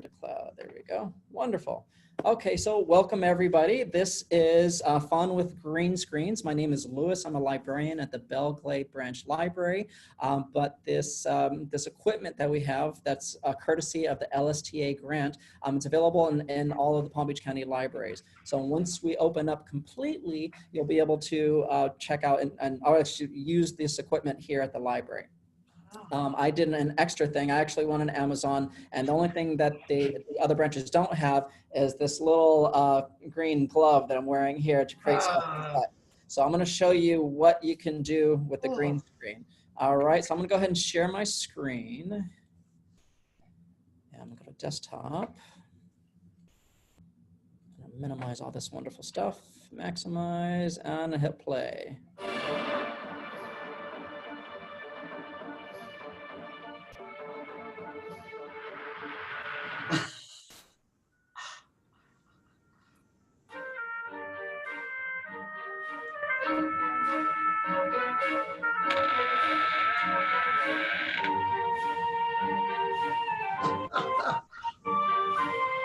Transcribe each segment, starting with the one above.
to cloud. There we go. Wonderful. Okay, so welcome everybody. This is Fun with Green Screens. My name is Lewis. I'm a librarian at the Belglade Branch Library. But this equipment that we have, that's courtesy of the LSTA grant, it's available in all of the Palm Beach County libraries. So once we open up completely, you'll be able to check out and actually use this equipment here at the library. I did an extra thing. I actually went on Amazon, and the only thing that the other branches don't have is this little green glove that I'm wearing here to create some effect. So I'm going to show you what you can do with the green screen. All right, so I'm going to go ahead and share my screen. And I'm going to go to desktop. Minimize all this wonderful stuff, maximize, and hit play.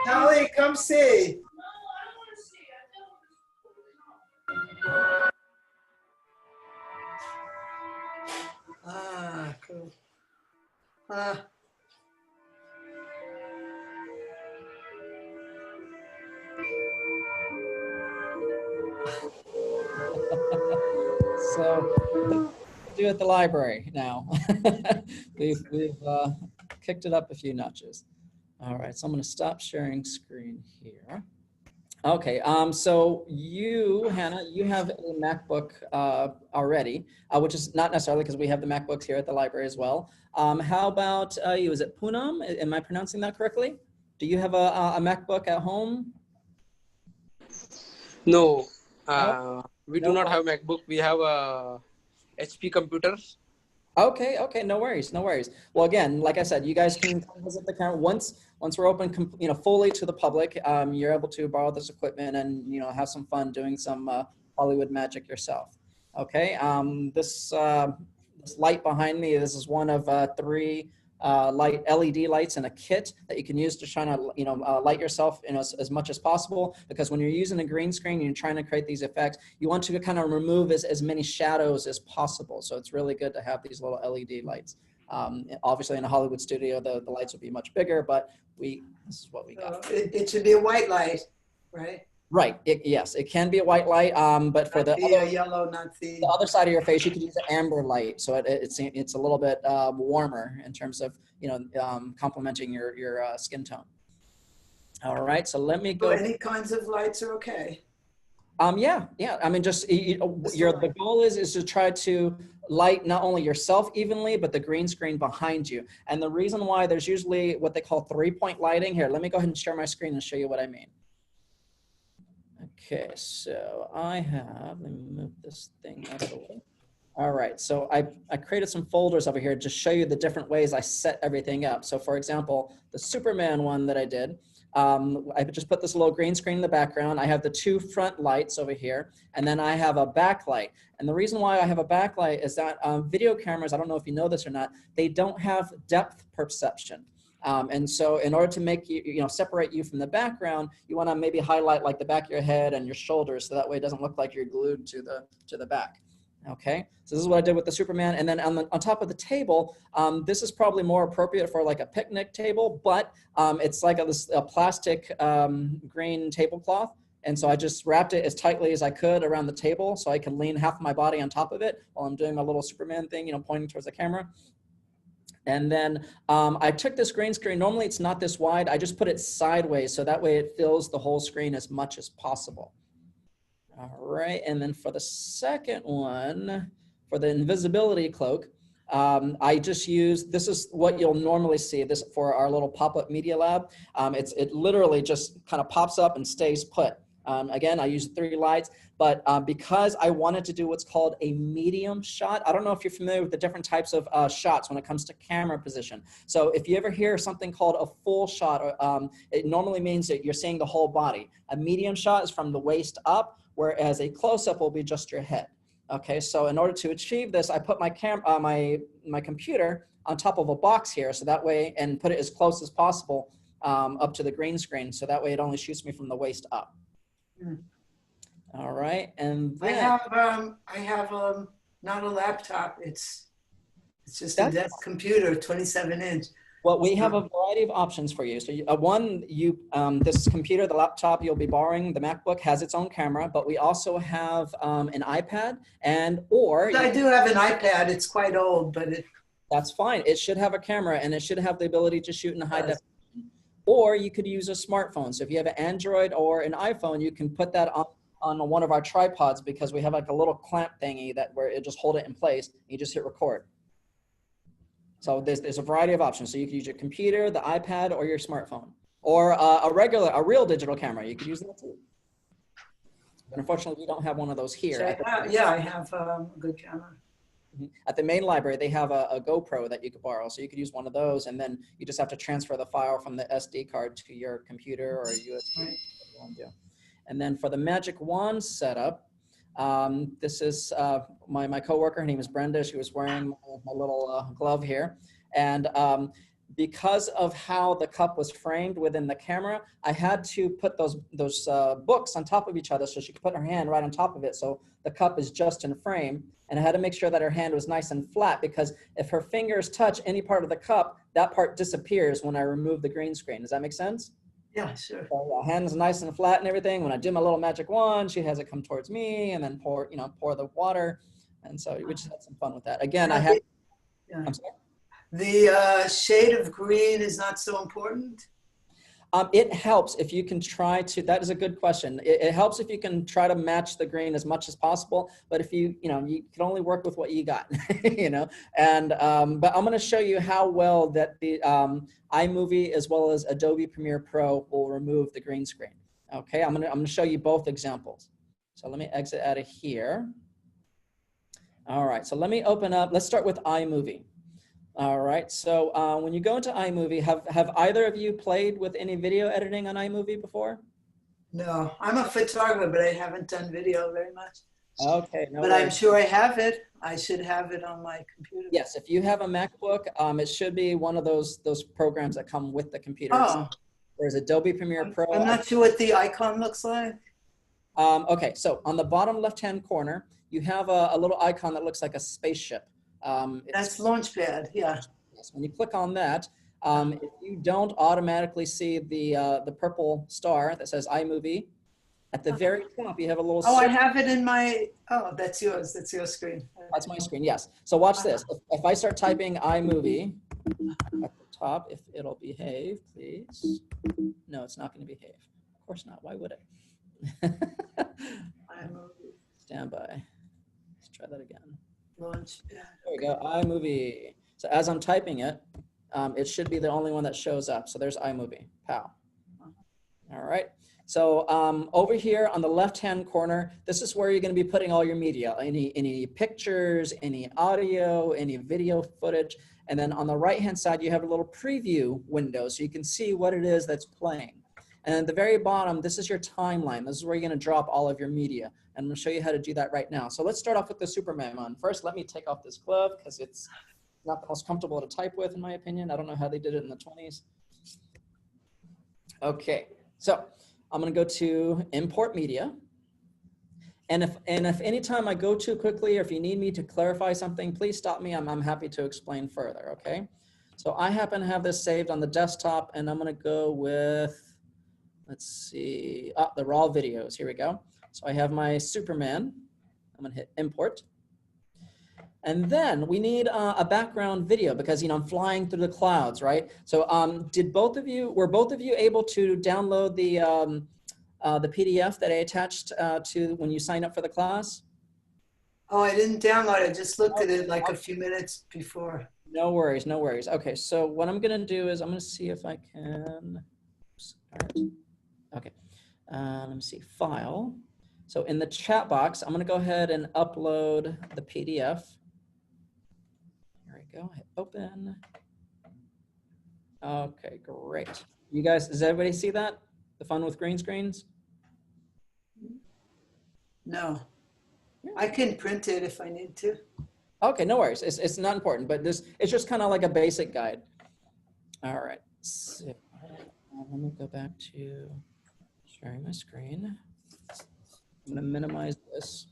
Tally, come see. Cool. So do at the library now. we've kicked it up a few notches. All right, so I'm going to stop sharing screen here. Okay, so you, Hannah, you have a MacBook already, which is not necessarily because we have the MacBooks here at the library as well. How about you? Is it Poonam? Am I pronouncing that correctly? Do you have a MacBook at home? No, we No? do not have MacBook. We have HP computers. Okay, okay, no worries, no worries. Well, again, like I said, you guys can visit the camera once we're open, fully to the public. You're able to borrow this equipment and have some fun doing some Hollywood magic yourself. Okay, this light behind me, this is one of 3 light LED lights in a kit that you can use to try to light yourself as much as possible, because when you're using a green screen and you're trying to create these effects, you want to kind of remove as many shadows as possible. So it's really good to have these little LED lights. Obviously in a Hollywood studio the lights would be much bigger, but this is what we got. It should be a white light, right? Right. Yes, it can be a white light, but for the yellow, not the other side of your face, you can use an amber light, so it's a little bit warmer in terms of complementing your skin tone. All right, so let me go. Any kinds of lights are okay. Yeah. I mean, just the goal is to try to light not only yourself evenly, but the green screen behind you. And the reason why there's usually what they call 3-point lighting here. Let me go ahead and share my screen and show you what I mean. Okay, so let me move this thing out of the way. All right, so I created some folders over here to show you the different ways I set everything up. So for example, the Superman one that I did, I just put this little green screen in the background. I have the 2 front lights over here, and then I have a backlight. And the reason why I have a backlight is that video cameras, I don't know if you know this or not, they don't have depth perception. And so in order to make separate you from the background, you want to maybe highlight like the back of your head and your shoulders, so that way it doesn't look like you're glued to the back. Okay, so this is what I did with the Superman. And then on top of the table, this is probably more appropriate for like a picnic table, but it's like a plastic green tablecloth. And so I just wrapped it as tightly as I could around the table so I can lean half my body on top of it while I'm doing my little Superman thing, pointing towards the camera. And then I took this green screen. Normally it's not this wide. I just put it sideways so that way it fills the whole screen as much as possible. All right, and then for the second one, for the invisibility cloak, I just used, this is what you'll normally see this for our little pop-up media lab. It literally just kind of pops up and stays put. Again, I used 3 lights, but because I wanted to do what's called a medium shot, I don't know if you're familiar with the different types of shots when it comes to camera position. So if you ever hear something called a full shot, it normally means that you're seeing the whole body. A medium shot is from the waist up, whereas a close-up will be just your head. Okay, so in order to achieve this, I put my my computer on top of a box here, so that way, and put it as close as possible up to the green screen. So that way it only shoots me from the waist up. Mm. All right. And I then have not a laptop. It's just a That's desk computer, 27-inch. well, we have a variety of options for you. So this computer, the laptop you'll be borrowing, the MacBook has its own camera, but we also have an iPad I do have an iPad. It's quite old, but that's fine. It should have a camera and it should have the ability to shoot in high does. definition. Or you could use a smartphone. So if you have an Android or an iPhone, you can put that on one of our tripods because we have like a little clamp thingy where it just hold it in place. And you just hit record. So there's a variety of options. So you could use your computer, the iPad, or your smartphone, or a real digital camera. You could use that too. But unfortunately, we don't have one of those here. Yeah, I have a good camera. At the main library, they have a GoPro that you could borrow. So you could use one of those, and then you just have to transfer the file from the SD card to your computer or USB. Right. And then for the Magic Wand setup, this is my coworker. Her name is Brenda. She was wearing my little glove here. And because of how the cup was framed within the camera, I had to put those books on top of each other so she could put her hand right on top of it. So the cup is just in frame. And I had to make sure that her hand was nice and flat because if her fingers touch any part of the cup, that part disappears when I remove the green screen. Does that make sense? Yeah, sure. So hand's nice and flat and everything. When I do my little magic wand, she has it come towards me and then pour the water. And so we just had some fun with that. Again, I had, I'm sorry? The shade of green is not so important. It helps if you can try to, that is a good question. It helps if you can try to match the green as much as possible, but if you can only work with what you got, and, but I'm going to show you how well that the iMovie as well as Adobe Premiere Pro will remove the green screen. Okay, I'm going to show you both examples. So let me exit out of here. All right, so let me open up, let's start with iMovie. All right, so when you go into iMovie, have either of you played with any video editing on iMovie before? No, I'm a photographer, but I haven't done video very much. Okay, no but worries. I'm sure I have it. I should have it on my computer. Yes, if you have a MacBook, it should be one of those programs that come with the computer. Oh. There's Adobe Premiere Pro. I'm not sure what the icon looks like. Okay, so on the bottom left-hand corner, you have a little icon that looks like a spaceship. That's Launchpad, yeah. When you click on that, if you don't automatically see the purple star that says iMovie, at the very top you have a little. Oh, I have it in my. Oh, that's yours. That's your screen. That's my screen. Yes. So watch this. If I start typing iMovie at the top, if it'll behave, please. No, it's not going to behave. Of course not. Why would it? iMovie. Stand by. Let's try that again. Launch. There we go, iMovie. So as I'm typing it, it should be the only one that shows up. So there's iMovie, pow. All right. So over here on the left-hand corner, this is where you're going to be putting all your media, any pictures, any audio, any video footage. And then on the right-hand side, you have a little preview window so you can see what it is that's playing. And at the very bottom, this is your timeline. This is where you're going to drop all of your media. And I'm going to show you how to do that right now. So let's start off with the Superman one. First, let me take off this glove because it's not the most comfortable to type with, in my opinion. I don't know how they did it in the 20s. Okay, so I'm going to go to Import Media. And if anytime I go too quickly or if you need me to clarify something, please stop me. I'm happy to explain further, okay? So I happen to have this saved on the desktop, and I'm going to go with, let's see, the raw videos. Here we go. So I have my Superman. I'm going to hit import. And then we need a background video because, I'm flying through the clouds, right? So were both of you able to download the PDF that I attached to when you signed up for the class? Oh, I didn't download it. I just looked at it like a few minutes before. No worries, no worries. Okay, so what I'm going to do is I'm going to see if I can. Oops, all right. Okay, let me see, file. So in the chat box, I'm going to go ahead and upload the PDF. Here we go, hit open. Okay, great. You guys, does everybody see that? The fun with green screens? No, I can print it if I need to. Okay, no worries. It's not important, but it's just kind of like a basic guide. All right. So, Let me go back to sharing my screen. I'm going to minimize this.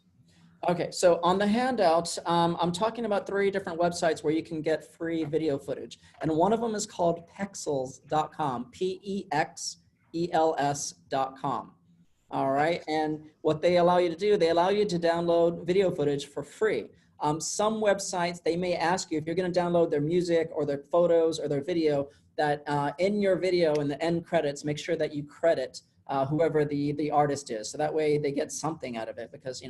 Okay, so on the handout, I'm talking about 3 different websites where you can get free video footage. And one of them is called pexels.com, Pexels.com. All right, and what they allow you to do, they allow you to download video footage for free. Some websites, they may ask you if you're going to download their music or their photos or their video, that in your video in the end credits, make sure that you credit whoever the artist is. So that way they get something out of it, because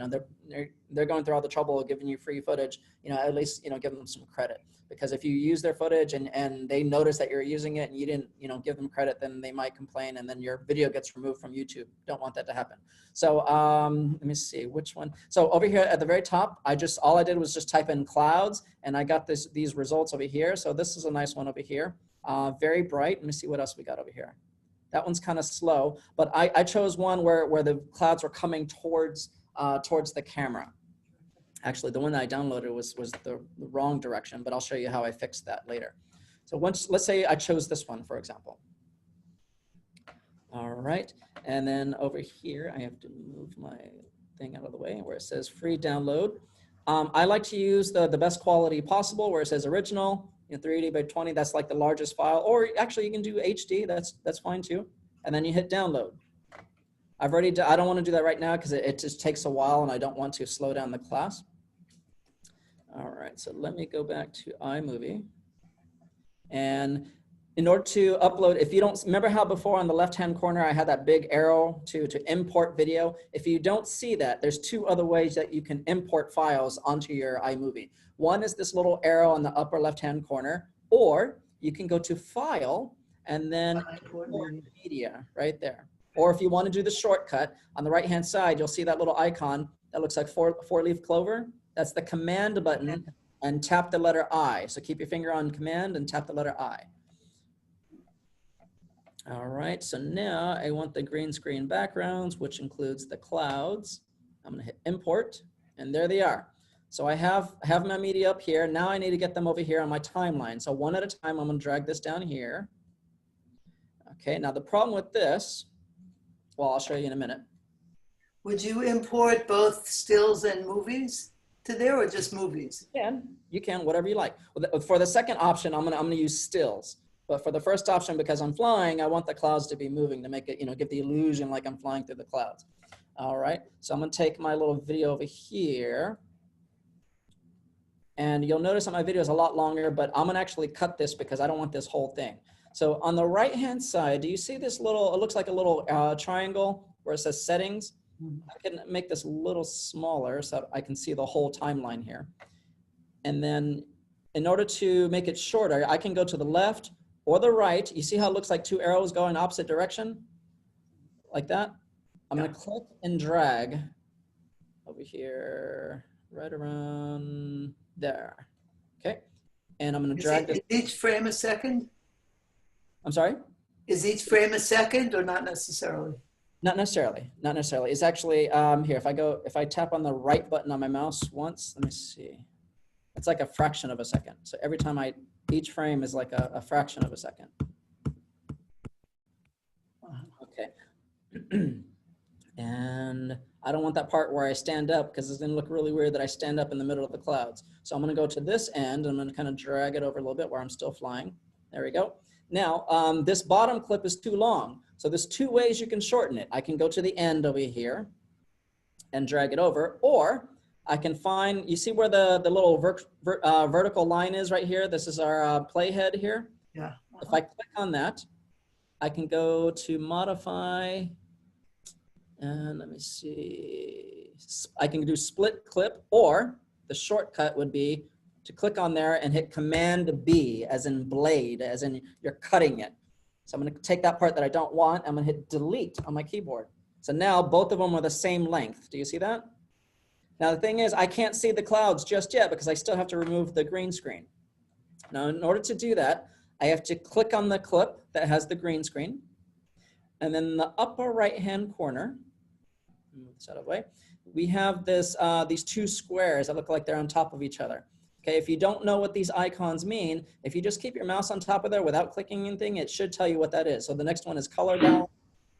they're going through all the trouble of giving you free footage, at least give them some credit. Because if you use their footage and they notice that you're using it and you didn't give them credit, then they might complain and then your video gets removed from YouTube. Don't want that to happen. So let me see which one. So over here at the very top, all I did was just type in clouds and I got these results over here. So this is a nice one over here. Very bright. Let me see what else we got over here. That one's kind of slow, but I chose one where the clouds were coming towards the camera. Actually, the one that I downloaded was the wrong direction, but I'll show you how I fixed that later. So let's say I chose this one, for example. All right, and then over here, I have to move my thing out of the way where it says free download. I like to use the best quality possible, where it says original, 380 by 20, that's like the largest file, or actually you can do HD, that's fine too. And then you hit download. I don't want to do that right now because it just takes a while and I don't want to slow down the class. All right, so let me go back to iMovie. And in order to upload, if you don't, remember how before on the left-hand corner I had that big arrow to import video? If you don't see that, there's 2 other ways that you can import files onto your iMovie. One is this little arrow on the upper left-hand corner, or you can go to File and then import media right there. Or if you want to do the shortcut, on the right-hand side, you'll see that little icon that looks like four-leaf clover. That's the Command button, and tap the letter I. So keep your finger on Command and tap the letter I. All right, so now I want the green screen backgrounds, which includes the clouds. I'm going to hit Import, and there they are. So I have my media up here. Now I need to get them over here on my timeline. So one at a time, I'm going to drag this down here. Okay, now the problem with this, well, I'll show you in a minute. Would you import both stills and movies to there, or just movies? You can, whatever you like. For the second option, I'm gonna use stills. But for the first option, because I'm flying, I want the clouds to be moving to make it, give the illusion like I'm flying through the clouds. All right, so I'm gonna take my little video over here. And you'll notice that my video is a lot longer, but I'm gonna actually cut this because I don't want this whole thing. So on the right-hand side, do you see this little, it looks like a little triangle where it says settings? I can make this a little smaller so I can see the whole timeline here. And then in order to make it shorter, I can go to the left or the right. You see how it looks like 2 arrows going opposite direction? Like that? I'm gonna click and drag over here, right around there. Okay, and I'm gonna drag this. Is each frame a second? I'm sorry? Is each frame a second or not necessarily? Not necessarily, not necessarily. It's actually, here, if I tap on the right button on my mouse once, let me see. It's like a fraction of a second. So every time each frame is like a fraction of a second. Okay. And I don't want that part where I stand up because it's gonna look really weird that I stand up in the middle of the clouds. So I'm gonna go to this end and I'm gonna kind of drag it over a little bit where I'm still flying. There we go. Now, this bottom clip is too long. So there's 2 ways you can shorten it. I can go to the end over here and drag it over, or I can find, you see where the little vertical line is right here? This is our playhead here. Yeah. If I click on that, I can go to modify, and let me see. I can do split clip, or the shortcut would be to click on there and hit Command B, as in blade, as in you're cutting it. So I'm going to take that part that I don't want. I'm going to hit delete on my keyboard. So now both of them are the same length. Do you see that? Now the thing is, I can't see the clouds just yet because I still have to remove the green screen. Now in order to do that, I have to click on the clip that has the green screen. And then in the upper right-hand corner, move this out of the way, we have this, these 2 squares that look like they're on top of each other. Okay, if you don't know what these icons mean, if you just keep your mouse on top of there without clicking anything, it should tell you what that is. So the next one is color balance.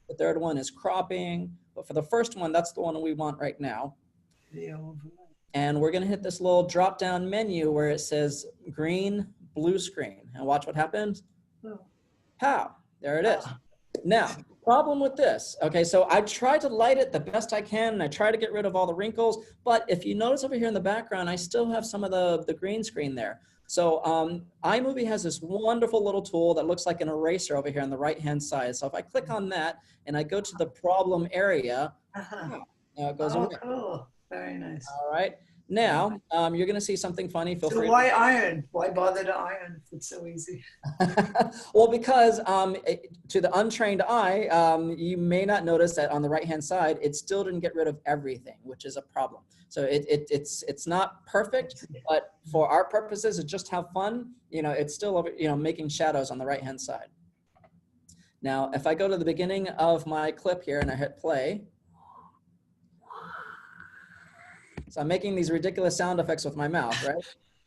The third one is cropping. But for the first one, that's the one we want right now. And we're gonna hit this little drop-down menu where it says green, blue screen. And watch what happens. Pow, there it is. Now, problem with this, okay, so I try to light it the best I can, and I try to get rid of all the wrinkles, but if you notice over here in the background, I still have some of the green screen there. So iMovie has this wonderful little tool that looks like an eraser over here on the right-hand side. So if I click on that and I go to the problem area, now it goes away. Cool. Very nice. All right. Now, you're going to see something funny. Feel So free. why iron? Why bother to iron if it's so easy? Well, because to the untrained eye, you may not notice that on the right-hand side, it still didn't get rid of everything, which is a problem. So it's not perfect, but for our purposes, it's just have fun. You know, it's still, you know, making shadows on the right-hand side. Now, if I go to the beginning of my clip here and I hit play, so I'm making these ridiculous sound effects with my mouth, right?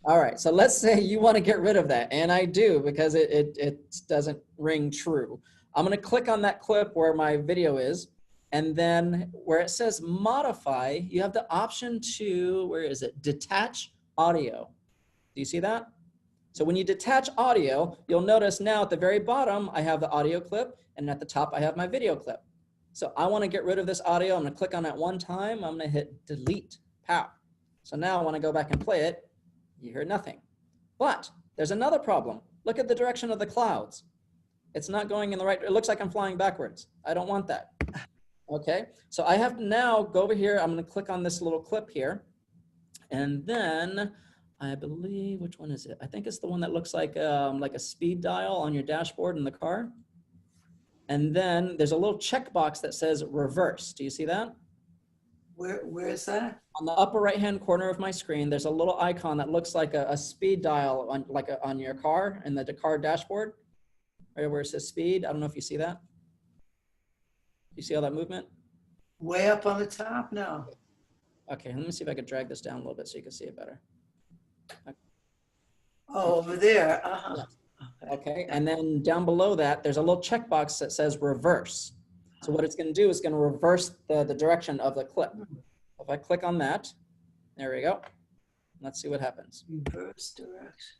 All right, so let's say you want to get rid of that, and I do because it doesn't ring true. I'm going to click on that clip where my video is, and then where it says modify, you have the option to, where is it? Detach audio. Do you see that? So when you detach audio, you'll notice now at the very bottom, I have the audio clip, and at the top, I have my video clip. So I want to get rid of this audio. I'm going to click on it one time. I'm going to hit delete. Pow. So now when I go back and play it, you hear nothing. But there's another problem. Look at the direction of the clouds. It's not going in the right, it looks like I'm flying backwards. I don't want that. Okay, so I have to now go over here. I'm going to click on this little clip here. And then I believe, which one is it? I think it's the one that looks like a speed dial on your dashboard in the car. And then there's a little checkbox that says reverse. Do you see that? Where is that? On the upper right-hand corner of my screen, there's a little icon that looks like a speed dial on on your car in the car dashboard, right where it says speed. I don't know if you see that. You see all that movement? Way up on the top? No. Okay, let me see if I could drag this down a little bit so you can see it better. Okay. Oh, over there. Okay, and then down below that, there's a little checkbox that says reverse. So what it's going to do is going to reverse the direction of the clip. If I click on that, there we go. Let's see what happens. Reverse direction.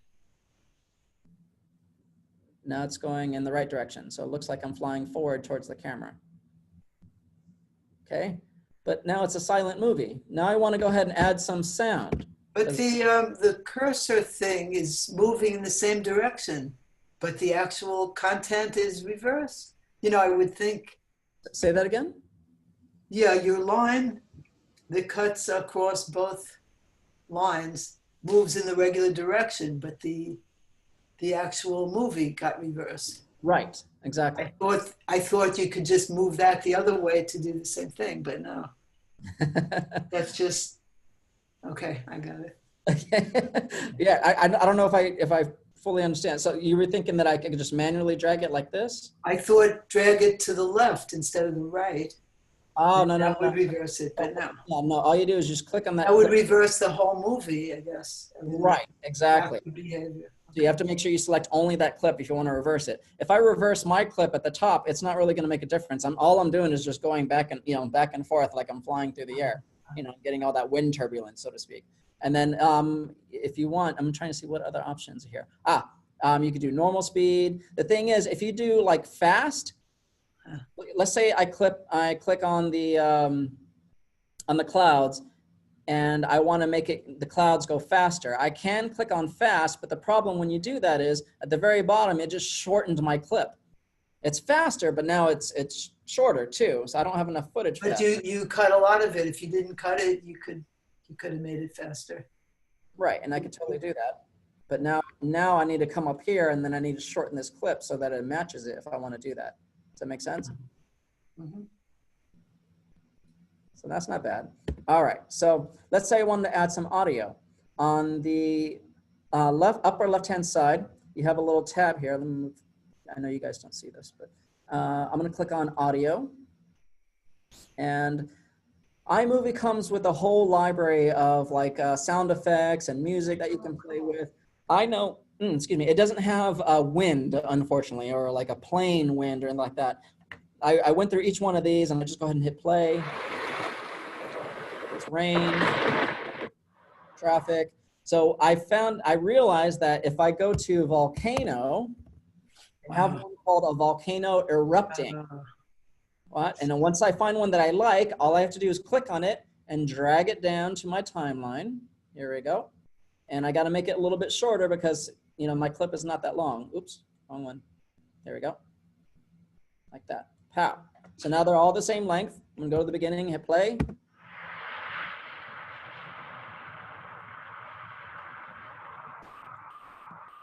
Now it's going in the right direction. So it looks like I'm flying forward towards the camera. Okay, but now it's a silent movie. Now I want to go ahead and add some sound. But the cursor thing is moving in the same direction, but the actual content is reversed. You know, I would think. Say that again? Yeah, your line that cuts across both lines moves in the regular direction, but the actual movie got reversed. Right, exactly. I thought you could just move that the other way to do the same thing, but no. That's just, okay, I got it. Okay. Yeah, I don't know if I fully understand. So you were thinking that I could just manually drag it like this? I thought drag it to the left instead of the right. Oh, no. That would reverse it, but no. No, all you do is just click on that. That would reverse the whole movie, I guess. Right, exactly. Behavior. So you have to make sure you select only that clip if you want to reverse it. If I reverse my clip at the top, it's not really going to make a difference. All I'm doing is just going back and back and forth like I'm flying through the air, getting all that wind turbulence, so to speak. And then if you want, I'm trying to see what other options are here. You could do normal speed. The thing is, if you do like fast, let's say I click on the clouds, and I want to make the clouds go faster. I can click on fast, but the problem when you do that is at the very bottom, it just shortened my clip. It's faster, but now it's shorter too. So I don't have enough footage for that. But you cut a lot of it. If you didn't cut it, you could have made it faster. Right, and I could totally do that. But now I need to come up here, and then I need to shorten this clip so that it matches it if I want to do that. Does that make sense? Mm-hmm. So that's not bad. All right, so let's say I wanted to add some audio. On the upper left-hand side, you have a little tab here. Let me move. I know you guys don't see this, but I'm gonna click on audio. And iMovie comes with a whole library of like sound effects and music that you can play with. I know, excuse me, it doesn't have wind, unfortunately, or like a plane wind or anything like that. I went through each one of these and I just go ahead and hit play. It's rain, traffic. So I realized that if I go to volcano, I have one called a volcano erupting. What? And then once I find one that I like, all I have to do is click on it and drag it down to my timeline. Here we go. And I got to make it a little bit shorter because, you know, my clip is not that long. Oops, wrong one. There we go. Like that. Pow. So now they're all the same length. I'm gonna go to the beginning, hit play.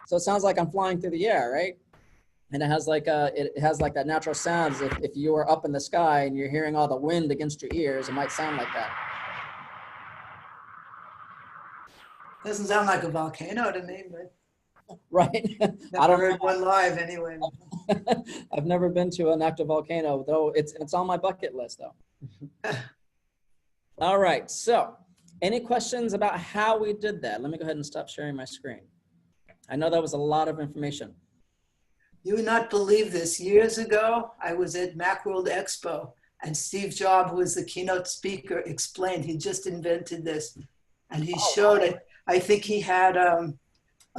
So it sounds like I'm flying through the air, right? And it has like that natural sound as if you were up in the sky and you're hearing all the wind against your ears, it might sound like that. Doesn't sound like a volcano to me, but Right. I don't heard one live anyway. I've never been to an active volcano, though it's on my bucket list though. All right, so any questions about how we did that? Let me go ahead and stop sharing my screen. I know that was a lot of information. You would not believe this. Years ago, I was at Macworld Expo and Steve Jobs, who was the keynote speaker, explained he just invented this and he showed it. I think he had a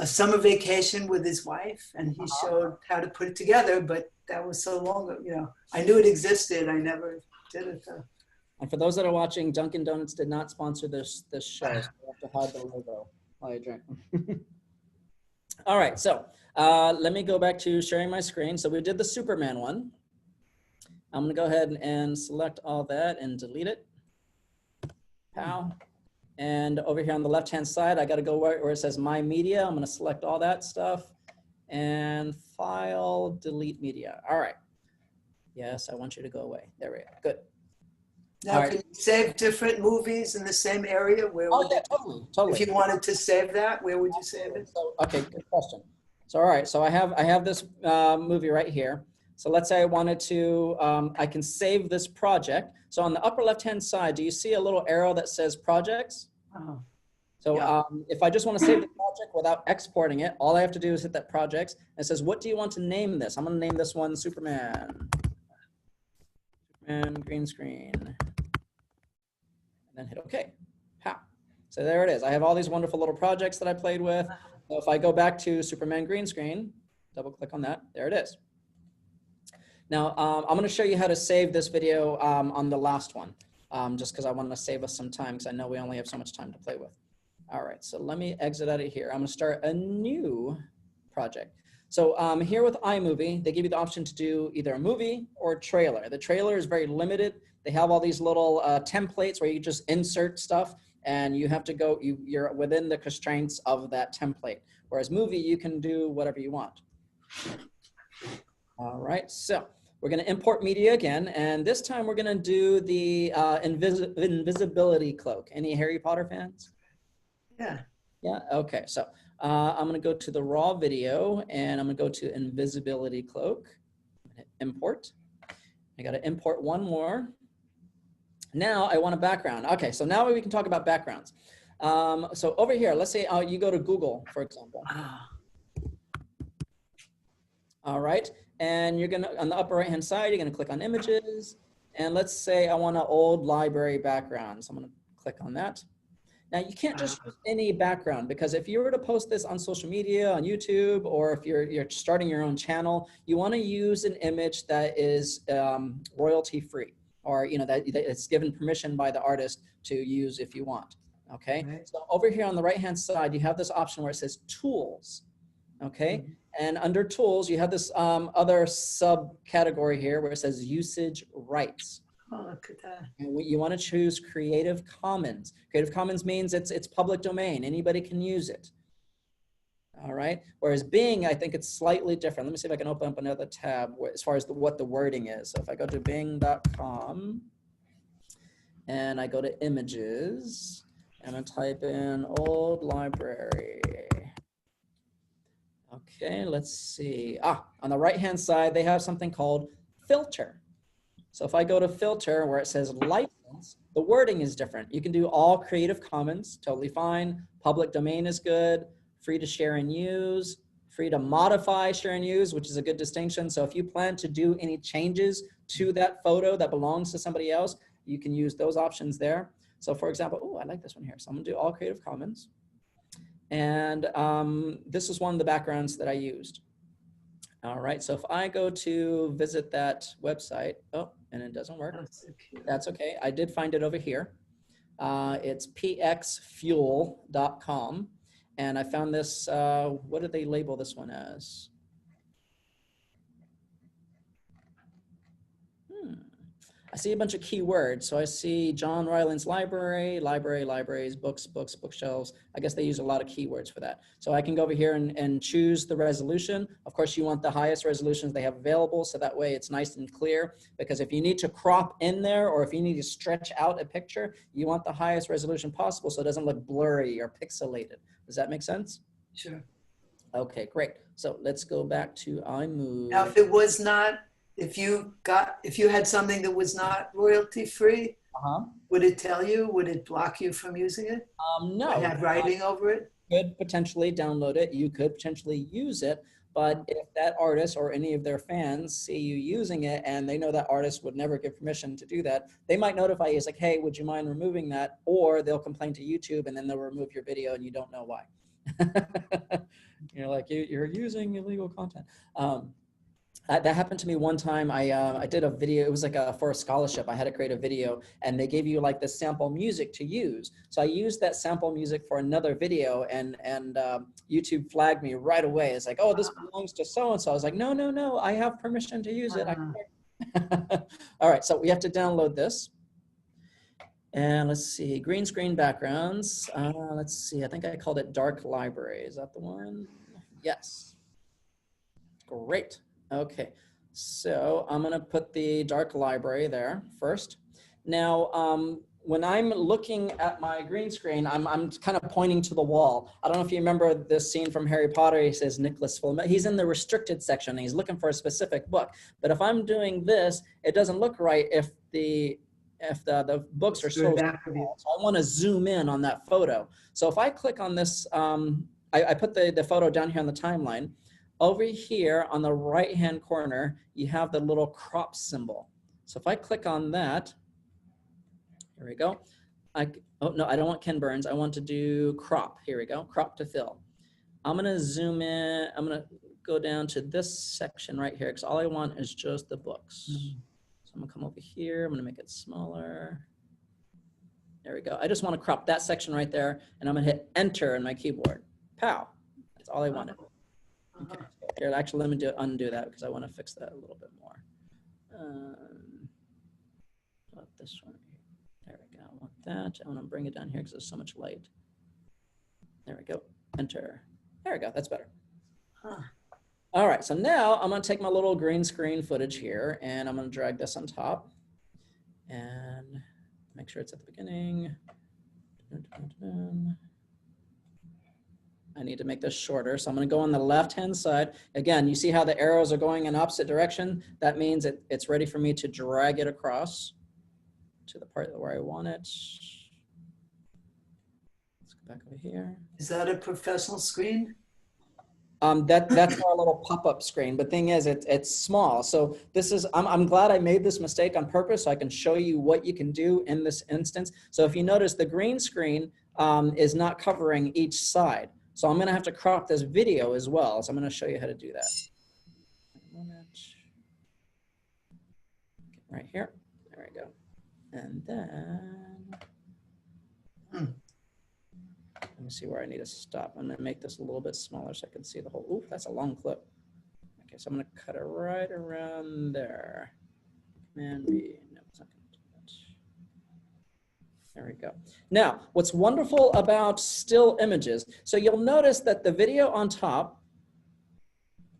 summer vacation with his wife and he showed how to put it together, but that was so long ago, you know. I knew it existed, I never did it though. And for those that are watching, Dunkin' Donuts did not sponsor this show, so you have to hide the logo while you drink. All right, so let me go back to sharing my screen. So we did the Superman one. I'm gonna go ahead and select all that and delete it. Pow. And over here on the left-hand side, I gotta go where it says My Media. I'm gonna select all that stuff and File, Delete Media. All right. Yes, I want you to go away. There we go, good. Now, Right. can you save different movies in the same area? Where Oh would yeah, totally. If you wanted to save that, where would you save it? So, okay, good question. So, all right, so I have this movie right here. So let's say I wanted to, I can save this project. So on the upper left-hand side, do you see a little arrow that says projects? Oh, So yeah. if I just want to save the project without exporting it, all I have to do is hit that projects. And it says, what do you want to name this? I'm going to name this one Superman. Superman green screen. And then hit OK. Ha. So there it is. I have all these wonderful little projects that I played with. So if I go back to Superman green screen, double click on that, there it is. Now, I'm going to show you how to save this video on the last one, just because I want to save us some time because I know we only have so much time to play with. All right, so let me exit out of here. I'm going to start a new project. So here with iMovie, they give you the option to do either a movie or a trailer. The trailer is very limited. They have all these little templates where you just insert stuff and you have to go, you're within the constraints of that template. Whereas movie, you can do whatever you want. All right, so we're going to import media again, and this time we're going to do the invisibility cloak. Any Harry Potter fans? Yeah. Yeah, okay, so I'm going to go to the raw video, and I'm going to go to invisibility cloak, import. I got to import one more. Now I want a background. Okay, so now we can talk about backgrounds. So over here, let's say you go to Google, for example. All right, and you're gonna, on the upper right-hand side, you're gonna click on images, and let's say I want an old library background. So I'm gonna click on that. Now you can't just use any background, because if you were to post this on social media, on YouTube, or if you're starting your own channel, you wanna use an image that is royalty-free, or that it's given permission by the artist to use if you want, okay? Right. So over here on the right-hand side, you have this option where it says Tools, okay? Mhm. And under Tools, you have this other subcategory here where it says Usage Rights. Oh, look at that. And you want to choose Creative Commons. Creative Commons means it's public domain. Anybody can use it. All right. Whereas Bing, I think it's slightly different. Let me see if I can open up another tab as far as what the wording is. So if I go to bing.com and I go to images and I type in old library. Okay, let's see. On the right-hand side, they have something called filter. So if I go to filter where it says license, the wording is different. You can do all Creative Commons, totally fine. Public domain is good. Free to share and use. Free to modify, share and use, which is a good distinction. So if you plan to do any changes to that photo that belongs to somebody else, you can use those options there. So for example, oh, I like this one here. So I'm gonna do all Creative Commons. And this is one of the backgrounds that I used. All right, so if I go to visit that website, oh, and it doesn't work. That's okay, I did find it over here. It's pxfuel.com. And I found this, what did they label this one as? I see a bunch of keywords. So I see John Ryland's library, libraries, books, bookshelves. I guess they use a lot of keywords for that. So I can go over here and choose the resolution. Of course, you want the highest resolutions they have available. So that way it's nice and clear, because if you need to crop in there or if you need to stretch out a picture, you want the highest resolution possible so it doesn't look blurry or pixelated. Does that make sense? Sure. Okay, great. So let's go back to iMovie. Now, if it was not, if you had something that was not royalty free, would it tell you? Would it block you from using it? No. Would it have writing over it? You could potentially download it. You could potentially use it. But if that artist or any of their fans see you using it and they know that artist would never give permission to do that, they might notify you. It's like, hey, would you mind removing that? Or they'll complain to YouTube and then they'll remove your video and you don't know why. You're like, you're using illegal content. That happened to me one time. I did a video. It was like for a scholarship. I had to create a video, and they gave you like the sample music to use. So I used that sample music for another video, and YouTube flagged me right away. It's like, oh, this belongs to so and so. I was like, no, I have permission to use it. All right, so we have to download this. And let's see, green screen backgrounds. Let's see, I think I called it Dark Library. Is that the one? Yes. Great. Okay, so I'm gonna put the Dark Library there first. Now, when I'm looking at my green screen, I'm kind of pointing to the wall. I don't know if you remember this scene from Harry Potter. He says Nicholas Flamel. He's in the restricted section. And he's looking for a specific book. But if I'm doing this, it doesn't look right if the books are so small. So I want to zoom in on that photo. So if I click on this, I put the photo down here on the timeline. Over here on the right-hand corner, you have the little crop symbol. So if I click on that, here we go. Oh, no, I don't want Ken Burns. I want to do crop. Here we go, crop to fill. I'm gonna zoom in. I'm gonna go down to this section right here because all I want is just the books. So I'm gonna come over here. I'm gonna make it smaller. There we go. I just want to crop that section right there, and I'm gonna hit Enter on my keyboard. Pow, that's all I wanted. Okay, here, actually, let me undo that because I want to fix that a little bit more. This one, there we go. I want that. I want to bring it down here because there's so much light. There we go. Enter. There we go. That's better. All right. So now I'm going to take my little green screen footage here, and I'm going to drag this on top, and make sure it's at the beginning. I need to make this shorter. So I'm going to go on the left-hand side. Again, you see how the arrows are going in opposite direction? That means it's ready for me to drag it across to the part where I want it. Let's go back over here. Is that a professional screen? That's our little pop-up screen. But thing is, it's small. So this is, I'm glad I made this mistake on purpose so I can show you what you can do in this instance. So if you notice, the green screen is not covering each side. So I'm going to have to crop this video as well. So I'm going to show you how to do that. Right here. There we go. And then, let me see where I need to stop. I'm going to make this a little bit smaller so I can see the whole, ooh, that's a long clip. Okay, so I'm going to cut it right around there. Command B. No, it's not going to do that. There we go. Now, what's wonderful about still images, so you'll notice that the video on top,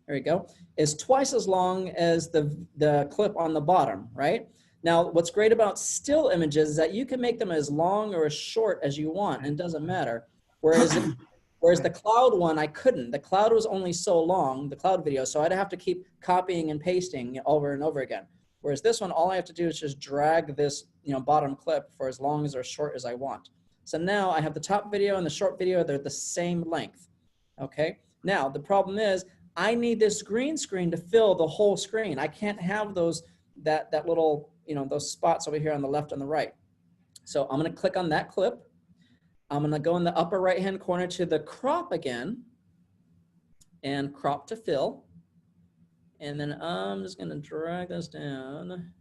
there we go, is twice as long as the clip on the bottom, right? Now, what's great about still images is that you can make them as long or as short as you want, and it doesn't matter. Whereas the cloud one, I couldn't. The cloud was only so long, the cloud video, so I'd have to keep copying and pasting over and over again. Whereas this one, all I have to do is just drag this, bottom clip for as long as or short as I want. So now I have the top video and the short video, they're the same length, okay? Now, the problem is I need this green screen to fill the whole screen. I can't have that little, those spots over here on the left and the right. So I'm gonna click on that clip. I'm gonna go in the upper right-hand corner to the crop again and crop to fill. And then I'm just gonna drag this down.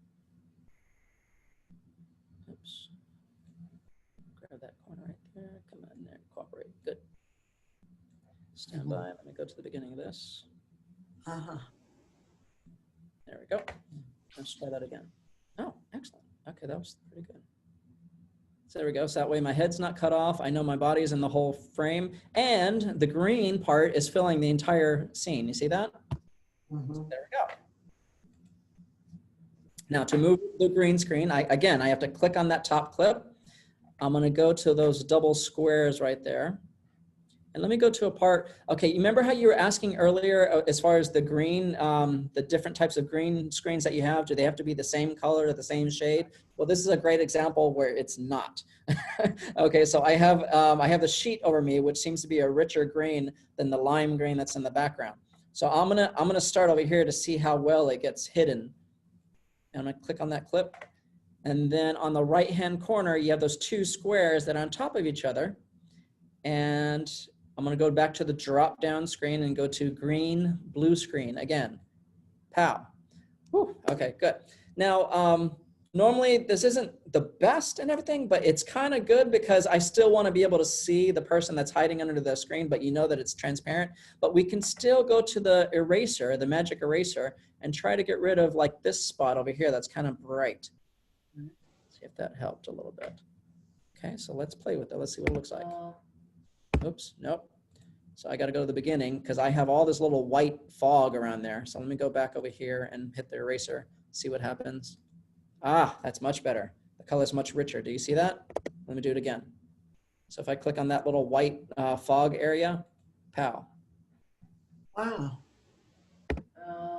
Oops. Grab that corner right there. Come on there, cooperate. Good. Stand by. Let me go to the beginning of this. There we go. Let's try that again. Oh, excellent. Okay, that was pretty good. So there we go. So that way my head's not cut off. I know my body is in the whole frame. And the green part is filling the entire scene. You see that? There we go. Now to move the green screen, I have to click on that top clip. I'm gonna go to those double squares right there. And let me go to a part, okay, you remember how you were asking earlier as far as the green, the different types of green screens that you have, do they have to be the same color or the same shade? Well, this is a great example where it's not. Okay, so I have the sheet over me, which seems to be a richer green than the lime green that's in the background. So I'm gonna start over here to see how well it gets hidden. And I'm gonna click on that clip. And then on the right-hand corner, you have those two squares that are on top of each other. And I'm gonna go back to the drop-down screen and go to green, blue screen again. Pow. Whew. Okay, good. Now, normally this isn't the best and everything, but it's kind of good because I still want to be able to see the person that's hiding under the screen, but you know that it's transparent. But we can still go to the eraser, the magic eraser, and try to get rid of like this spot over here that's kind of bright. See if that helped a little bit. Okay, so let's play with it. Let's see what it looks like. Oops, nope. So I got to go to the beginning because I have all this little white fog around there. So let me go back over here and hit the eraser, see what happens. Ah, that's much better. The color is much richer. Do you see that? Let me do it again. So if I click on that little white fog area, pow. Wow.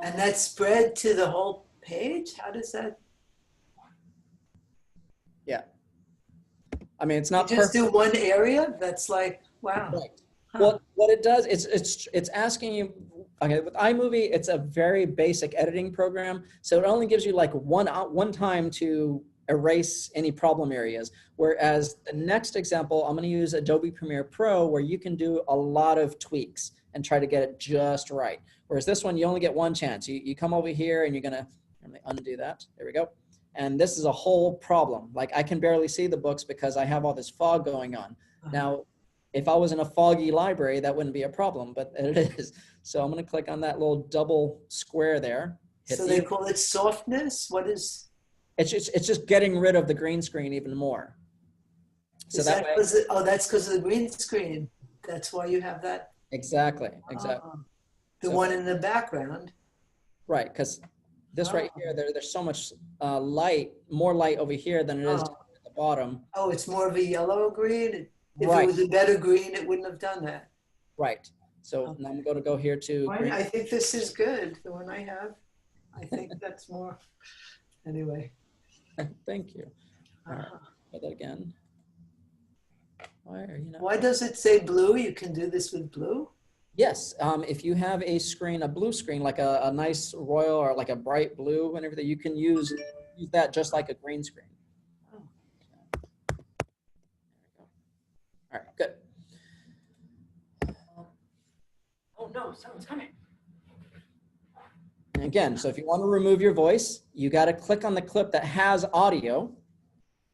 And that's spread to the whole page? How does that? Yeah. I mean, it's not You just perfect. do one area? That's like, wow. Right. Well, what it does, it's asking you, okay, with iMovie, it's a very basic editing program. So it only gives you like one time to erase any problem areas. Whereas the next example, I'm gonna use Adobe Premiere Pro where you can do a lot of tweaks and try to get it just right. Whereas this one, you only get one chance. You come over here and you're gonna, let me undo that, there we go. And this is a whole problem. Like I can barely see the books because I have all this fog going on. Now, if I was in a foggy library, that wouldn't be a problem, but it is. So I'm gonna click on that little double square there. So they call it softness? What is? It's just getting rid of the green screen even more. So that way, that's because of the green screen. That's why you have that? Exactly. The one in the background. Right, because this right here, there's so much light, more light over here than it is at the bottom. Oh, it's more of a yellow green? If Right. it was a better green, it wouldn't have done that. Right. So now I'm going to go here to green. I think this is good, the one I have. I think that's more, anyway. Thank you. All right, try that again. Why are you not? Why does it say blue? You can do this with blue? Yes, if you have a screen, a blue screen, like a nice royal or like a bright blue and everything, you can use that just like a green screen. Oh. There we go. All right, good. Oh no, someone's coming. And again, so if you want to remove your voice, you got to click on the clip that has audio.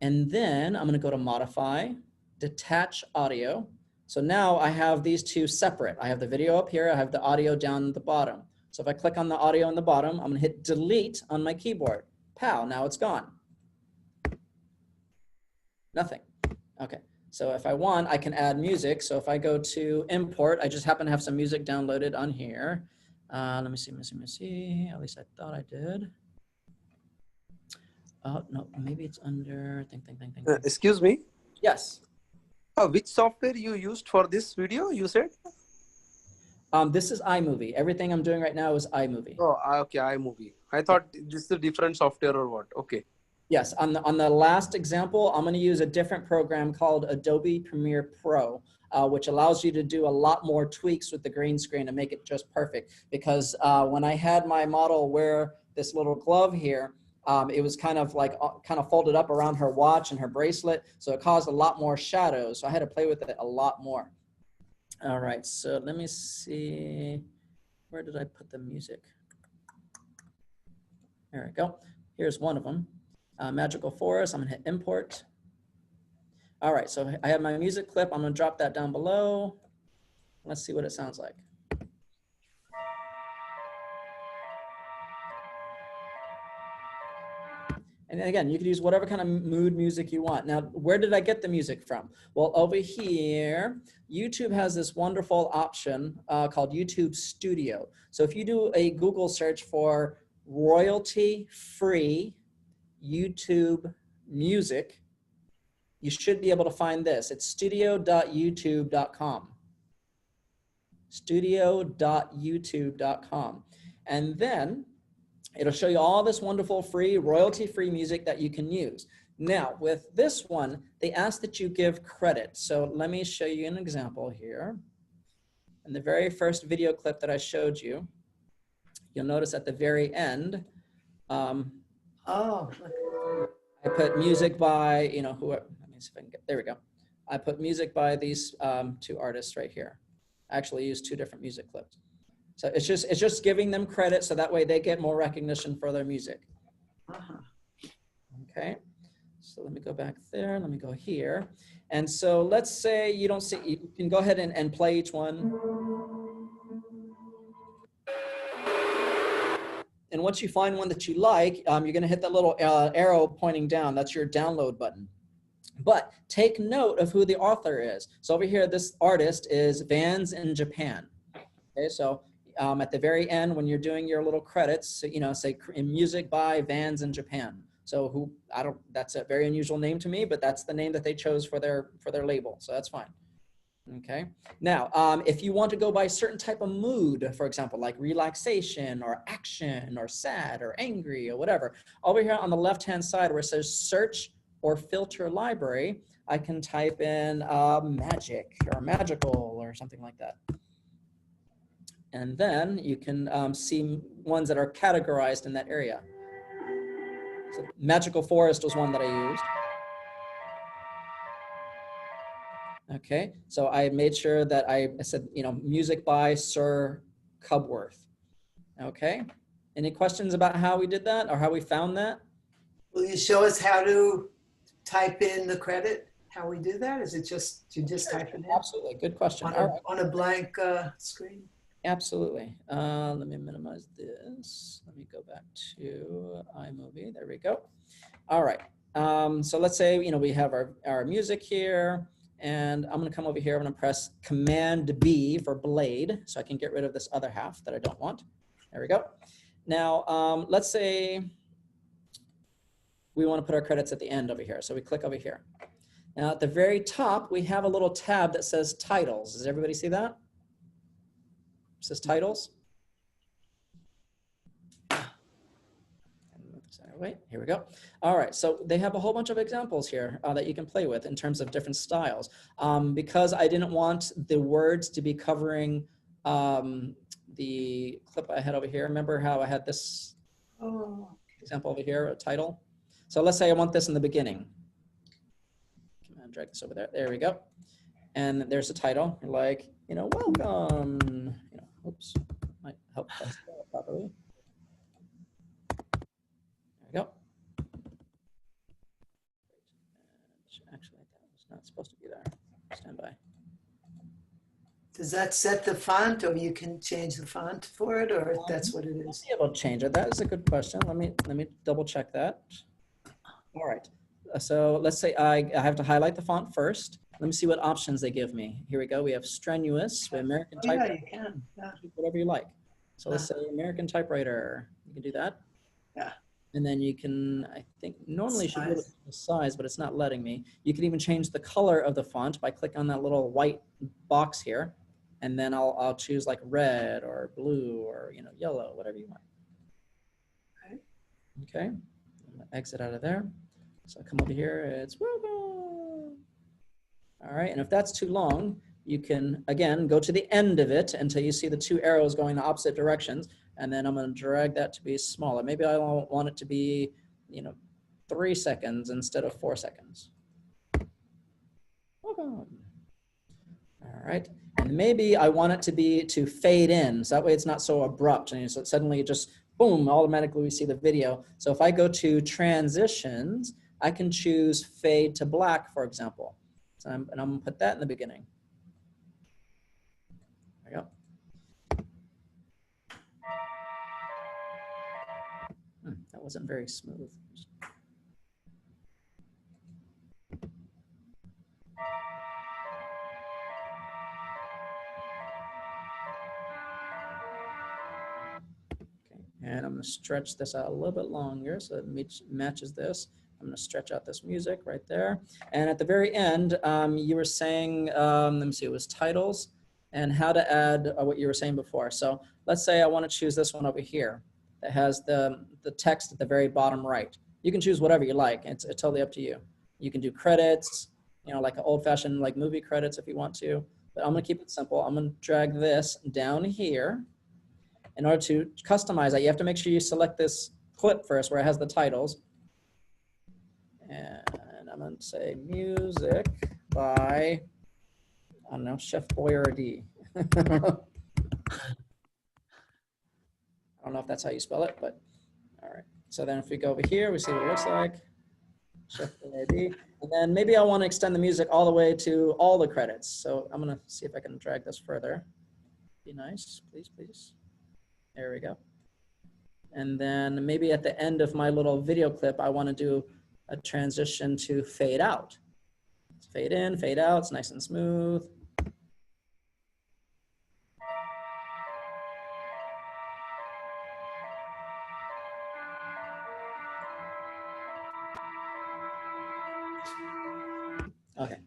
And then I'm going to go to Modify, Detach Audio. So now I have these two separate. I have the video up here. I have the audio down at the bottom. So if I click on the audio in the bottom, I'm going to hit Delete on my keyboard. Pow, now it's gone. Nothing. Okay. So if I want, I can add music. So if I go to Import, I just happen to have some music downloaded on here. Let me see. At least I thought I did. Oh, no, maybe it's under, think. Excuse me. Yes. Which software you used for this video, you said? This is iMovie. Everything I'm doing right now is iMovie. Oh, okay, iMovie. I thought this is a different software or what? Okay. Yes, on the last example, I'm going to use a different program called Adobe Premiere Pro, which allows you to do a lot more tweaks with the green screen and make it just perfect. Because when I had my model wear this little glove here, it was kind of folded up around her watch and her bracelet, so it caused a lot more shadows. So I had to play with it a lot more. All right, so let me see. Where did I put the music? There we go. Here's one of them. Magical Forest, I'm gonna hit import. All right, so I have my music clip. I'm gonna drop that down below. Let's see what it sounds like. And again, you can use whatever kind of mood music you want. Now, where did I get the music from? Well, over here, YouTube has this wonderful option called YouTube Studio. So if you do a Google search for royalty-free YouTube music, you should be able to find this. It's studio.youtube.com. Studio.youtube.com. And then it'll show you all this wonderful free, royalty-free music that you can use. Now, with this one, they ask that you give credit. So let me show you an example here. In the very first video clip that I showed you, you'll notice at the very end, I put music by, whoever, let me see if I can get, there we go. I put music by these two artists right here. I actually used two different music clips. So it's just giving them credit so that way they get more recognition for their music. Okay, so let me go back there. Let me go here. And so let's say you don't see, you can go ahead and play each one. And once you find one that you like, you're gonna hit that little arrow pointing down. That's your download button. But take note of who the author is. So over here, this artist is Vans in Japan. Okay, so at the very end, when you're doing your little credits, say in music by Vans in Japan. So that's a very unusual name to me, but that's the name that they chose for their label. So that's fine. Okay. Now, if you want to go by a certain type of mood, for example, like relaxation or action or sad or angry or whatever, over here on the left-hand side where it says search or filter library, I can type in magic or magical or something like that. And then you can see ones that are categorized in that area. So Magical Forest was one that I used. Okay, so I made sure that I said, music by Sir Cubworth. Okay, any questions about how we did that or how we found that? Will you show us how to type in the credit? How we do that? Is it just, you just type it in? Absolutely, good question. On a blank screen? Absolutely. Let me minimize this. Let me go back to iMovie. There we go. All right. So let's say, we have our music here. And I'm going to come over here. I'm going to press Command B for blade so I can get rid of this other half that I don't want. There we go. Now, let's say we want to put our credits at the end over here. So we click over here. Now, at the very top, we have a little tab that says titles. Does everybody see that? It says titles. Wait, here we go. All right, so they have a whole bunch of examples here that you can play with in terms of different styles. Because I didn't want the words to be covering the clip I had over here. Remember how I had this example over here, a title? So let's say I want this in the beginning. Come on, drag this over there. There we go. And there's a title. You're like, welcome. Oops, might help us spell it properly. Go. Actually, that was not supposed to be there. Stand by. Does that set the font, or you can change the font for it, or that's what it is? I'll be able to change it. That is a good question. Let me double check that. All right. So let's say I have to highlight the font first. Let me see what options they give me. Here we go. We have strenuous, we have American typewriter. Yeah, you can. Yeah. Whatever you like. So let's say American typewriter. You can do that. Yeah. And then you can, I think, normally you should be able to change the size, but it's not letting me. You can even change the color of the font by clicking on that little white box here and then I'll choose like red or blue or, you know, yellow, whatever you want. Okay, I'm gonna exit out of there. So I come over here, it's welcome. All right, and if that's too long, you can, again, go to the end of it until you see the two arrows going in opposite directions, and then I'm gonna drag that to be smaller. Maybe I want it to be, you know, 3 seconds instead of 4 seconds. Welcome. All right, and maybe I want it to fade in, so that way it's not so abrupt, and so suddenly it just, boom, automatically we see the video. So if I go to transitions, I can choose fade to black, for example. So and I'm gonna put that in the beginning. There we go. That wasn't very smooth. Okay, and I'm gonna stretch this out a little bit longer so it matches this. I'm gonna stretch out this music right there. And at the very end, you were saying, let me see, it was titles and how to add what you were saying before. So let's say I wanna choose this one over here that has the text at the very bottom right. You can choose whatever you like. It's totally up to you. You can do credits, you know, like an old-fashioned like movie credits if you want to, but I'm gonna keep it simple. I'm gonna drag this down here. In order to customize that, you have to make sure you select this clip first where it has the titles. And I'm gonna say music by, I don't know, Chef Boyardee. I don't know if that's how you spell it, but all right. So then if we go over here, we see what it looks like. Chef Boyardee. And then maybe I want to extend the music all the way to all the credits. So I'm gonna see if I can drag this further. Be nice, please, please. There we go. And then maybe at the end of my little video clip, I want to do a transition to fade out. It's fade in, fade out, it's nice and smooth. Okay.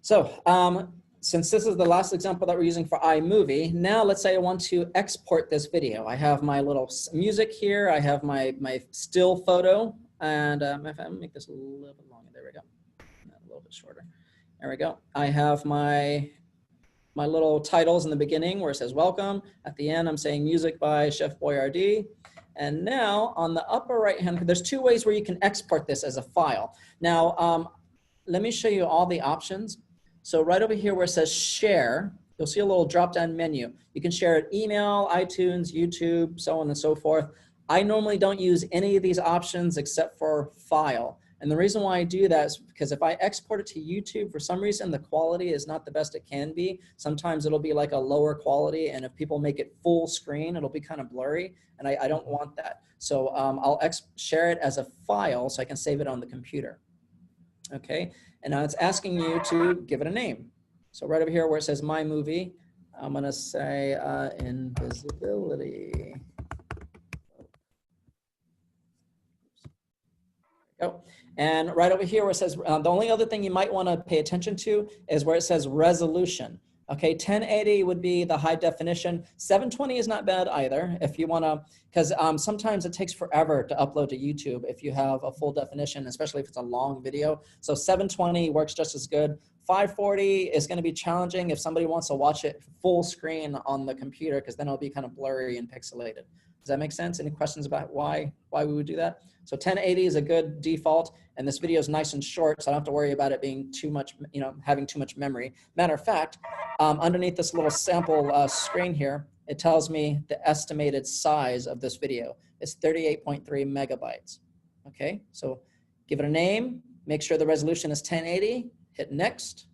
So since this is the last example that we're using for iMovie, now let's say I want to export this video. I have my little music here. I have my still photo. And if I make this a little bit longer, there we go. A little bit shorter. There we go. I have my little titles in the beginning where it says welcome. At the end, I'm saying music by Chef Boyardee. And now on the upper right hand, there's two ways where you can export this as a file. Now, let me show you all the options. So right over here where it says share, you'll see a little drop-down menu. You can share it email, iTunes, YouTube, so on and so forth. I normally don't use any of these options except for file. And the reason why I do that is because if I export it to YouTube, for some reason, the quality is not the best it can be. Sometimes it'll be like a lower quality. And if people make it full screen, it'll be kind of blurry. And I don't want that. So I'll share it as a file so I can save it on the computer. Okay, and now it's asking you to give it a name. So right over here where it says My Movie, I'm gonna say Invisibility. Go. And right over here where it says, the only other thing you might wanna pay attention to is where it says resolution. Okay, 1080 would be the high definition. 720 is not bad either if you wanna, because sometimes it takes forever to upload to YouTube if you have a full definition, especially if it's a long video. So 720 works just as good. 540 is gonna be challenging if somebody wants to watch it full screen on the computer, because then it'll be kind of blurry and pixelated. Does that make sense? Any questions about why we would do that? So 1080 is a good default, and this video is nice and short, so I don't have to worry about it being too much, you know, having too much memory. Matter of fact, underneath this little sample screen here, it tells me the estimated size of this video. It's 38.3 megabytes. Okay, so give it a name, make sure the resolution is 1080, hit next.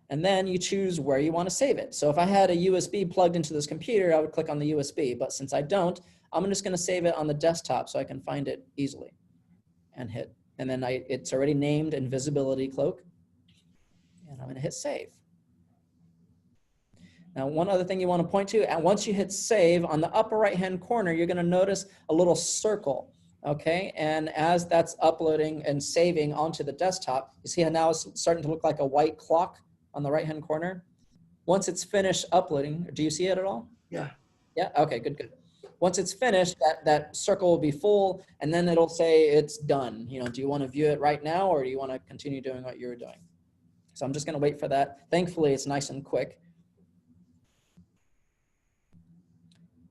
And then you choose where you want to save it. So if I had a USB plugged into this computer, I would click on the USB. But since I don't, I'm just going to save it on the desktop so I can find it easily and hit. And then it's already named Invisibility Cloak. And I'm going to hit save. Now, one other thing you want to point to, and once you hit save, on the upper right-hand corner, you're going to notice a little circle. Okay, and as that's uploading and saving onto the desktop, you see how now it's starting to look like a white clock on the right-hand corner. Once it's finished uploading, do you see it at all? Yeah. Yeah, okay, good, good. Once it's finished, that circle will be full, and then it'll say it's done. You know, do you want to view it right now, or do you want to continue doing what you were doing? So I'm just going to wait for that. Thankfully, it's nice and quick.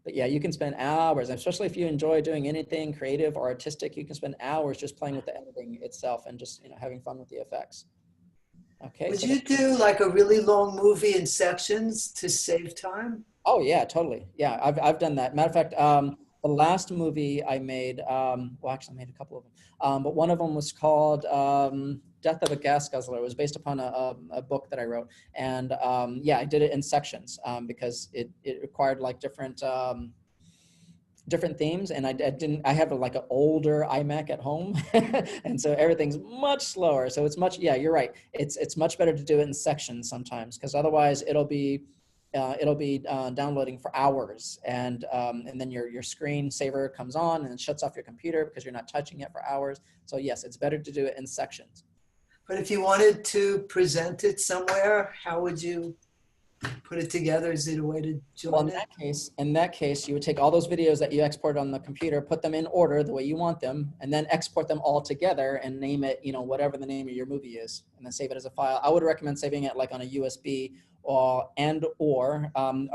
But yeah, you can spend hours, especially if you enjoy doing anything creative or artistic, you can spend hours just playing with the editing itself and just, you know, having fun with the effects. Okay. Would So you do like a really long movie in sections to save time? oh yeah, totally. Yeah, I've done that. Matter of fact, the last movie I made, well, actually I made a couple of them, but one of them was called Death of a Gas Guzzler. It was based upon a book that I wrote. And yeah, I did it in sections because it required like different themes, and I have like an older iMac at home and so everything's much slower. So it's much, yeah, you're right. It's much better to do it in sections sometimes, because otherwise it'll be downloading for hours, and then your screen saver comes on and it shuts off your computer because you're not touching it for hours. So yes, it's better to do it in sections. But if you wanted to present it somewhere, how would you put it together? Is it a way to Well, join it? in that case, you would take all those videos that you exported on the computer, put them in order the way you want them, and then export them all together and name it, you know, whatever the name of your movie is, and then save it as a file. I would recommend saving it like on a USB or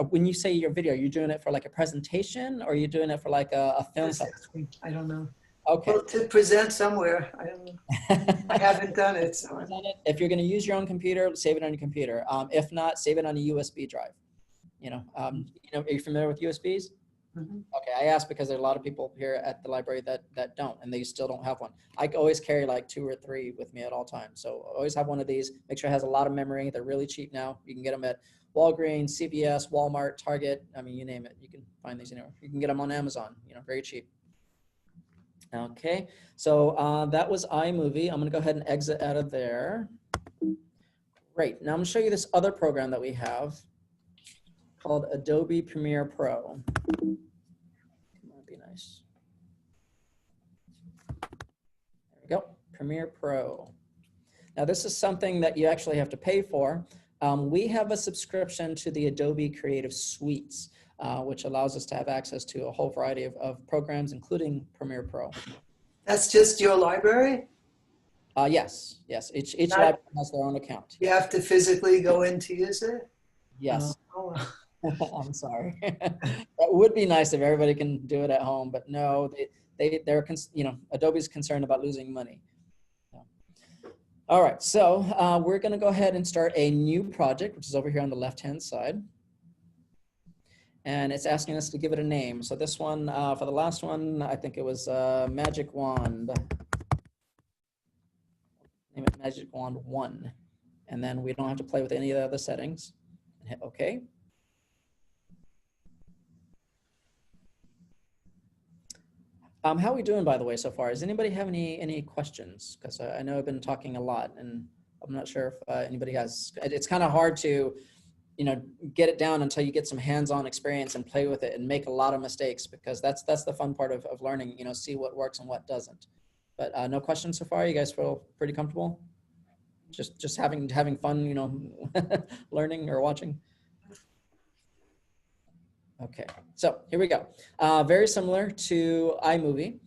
when you say your video, you're doing it for like a presentation, or are you doing it for like a film Just festival? asking. I don't know. Okay. Well, to present somewhere, I don't know. I haven't done it, so If you're going to use your own computer, save it on your computer. If not, save it on a USB drive. You know, are you familiar with USBs? Mhm. Okay, I asked because there are a lot of people here at the library that don't, and they still don't have one. I always carry like 2 or 3 with me at all times. So always have one of these. Make sure it has a lot of memory. They're really cheap now. You can get them at Walgreens, CVS, Walmart, Target. I mean, you name it. You can find these anywhere. You can get them on Amazon, you know, very cheap. Okay, so that was iMovie. I'm gonna go ahead and exit out of there. Great, now I'm gonna show you this other program that we have called Adobe Premiere Pro. Come on, be nice. There we go, Premiere Pro. Now this is something that you actually have to pay for. We have a subscription to the Adobe Creative Suites, which allows us to have access to a whole variety of programs, including Premiere Pro. that's just your library? Yes, yes. Each Not- library has their own account. You have to physically go in to use it? Yes. Oh, well. I'm sorry. That would be nice if everybody can do it at home, but no, they're you know, Adobe's concerned about losing money. So. All right, so we're going to go ahead and start a new project, which is over here on the left-hand side. And it's asking us to give it a name. So this one, for the last one, I think it was Magic Wand. Name it Magic Wand 1. And then we don't have to play with any of the other settings. And hit OK. How are we doing, by the way, so far? Does anybody have any questions? Because I know I've been talking a lot, and I'm not sure if anybody has. It's kind of hard to, you know, get it down until you get some hands-on experience and play with it and make a lot of mistakes, because that's the fun part of learning. You know, see what works and what doesn't. But no questions so far. You guys feel pretty comfortable? Just having fun, you know, learning or watching. Okay, so here we go. Very similar to iMovie.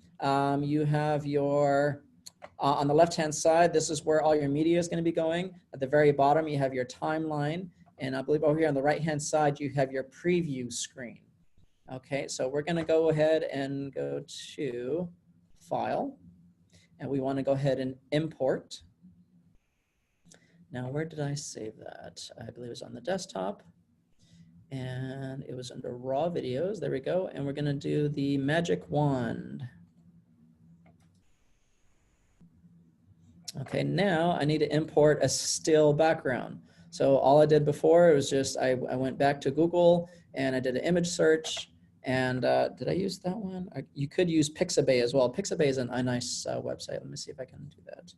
You have your, on the left-hand side, this is where all your media is going to be going. At the very bottom, you have your timeline. And I believe over here on the right-hand side, you have your preview screen. Okay, so we're going to go ahead and go to File. And we want to go ahead and import. Now, where did I save that? I believe it was on the desktop. And it was under raw videos. There we go. And we're going to do the magic wand. Okay, now I need to import a still background. So all I did before was just I went back to Google and I did an image search. And did I use that one? You could use Pixabay as well. Pixabay is a nice website. Let me see if I can do that.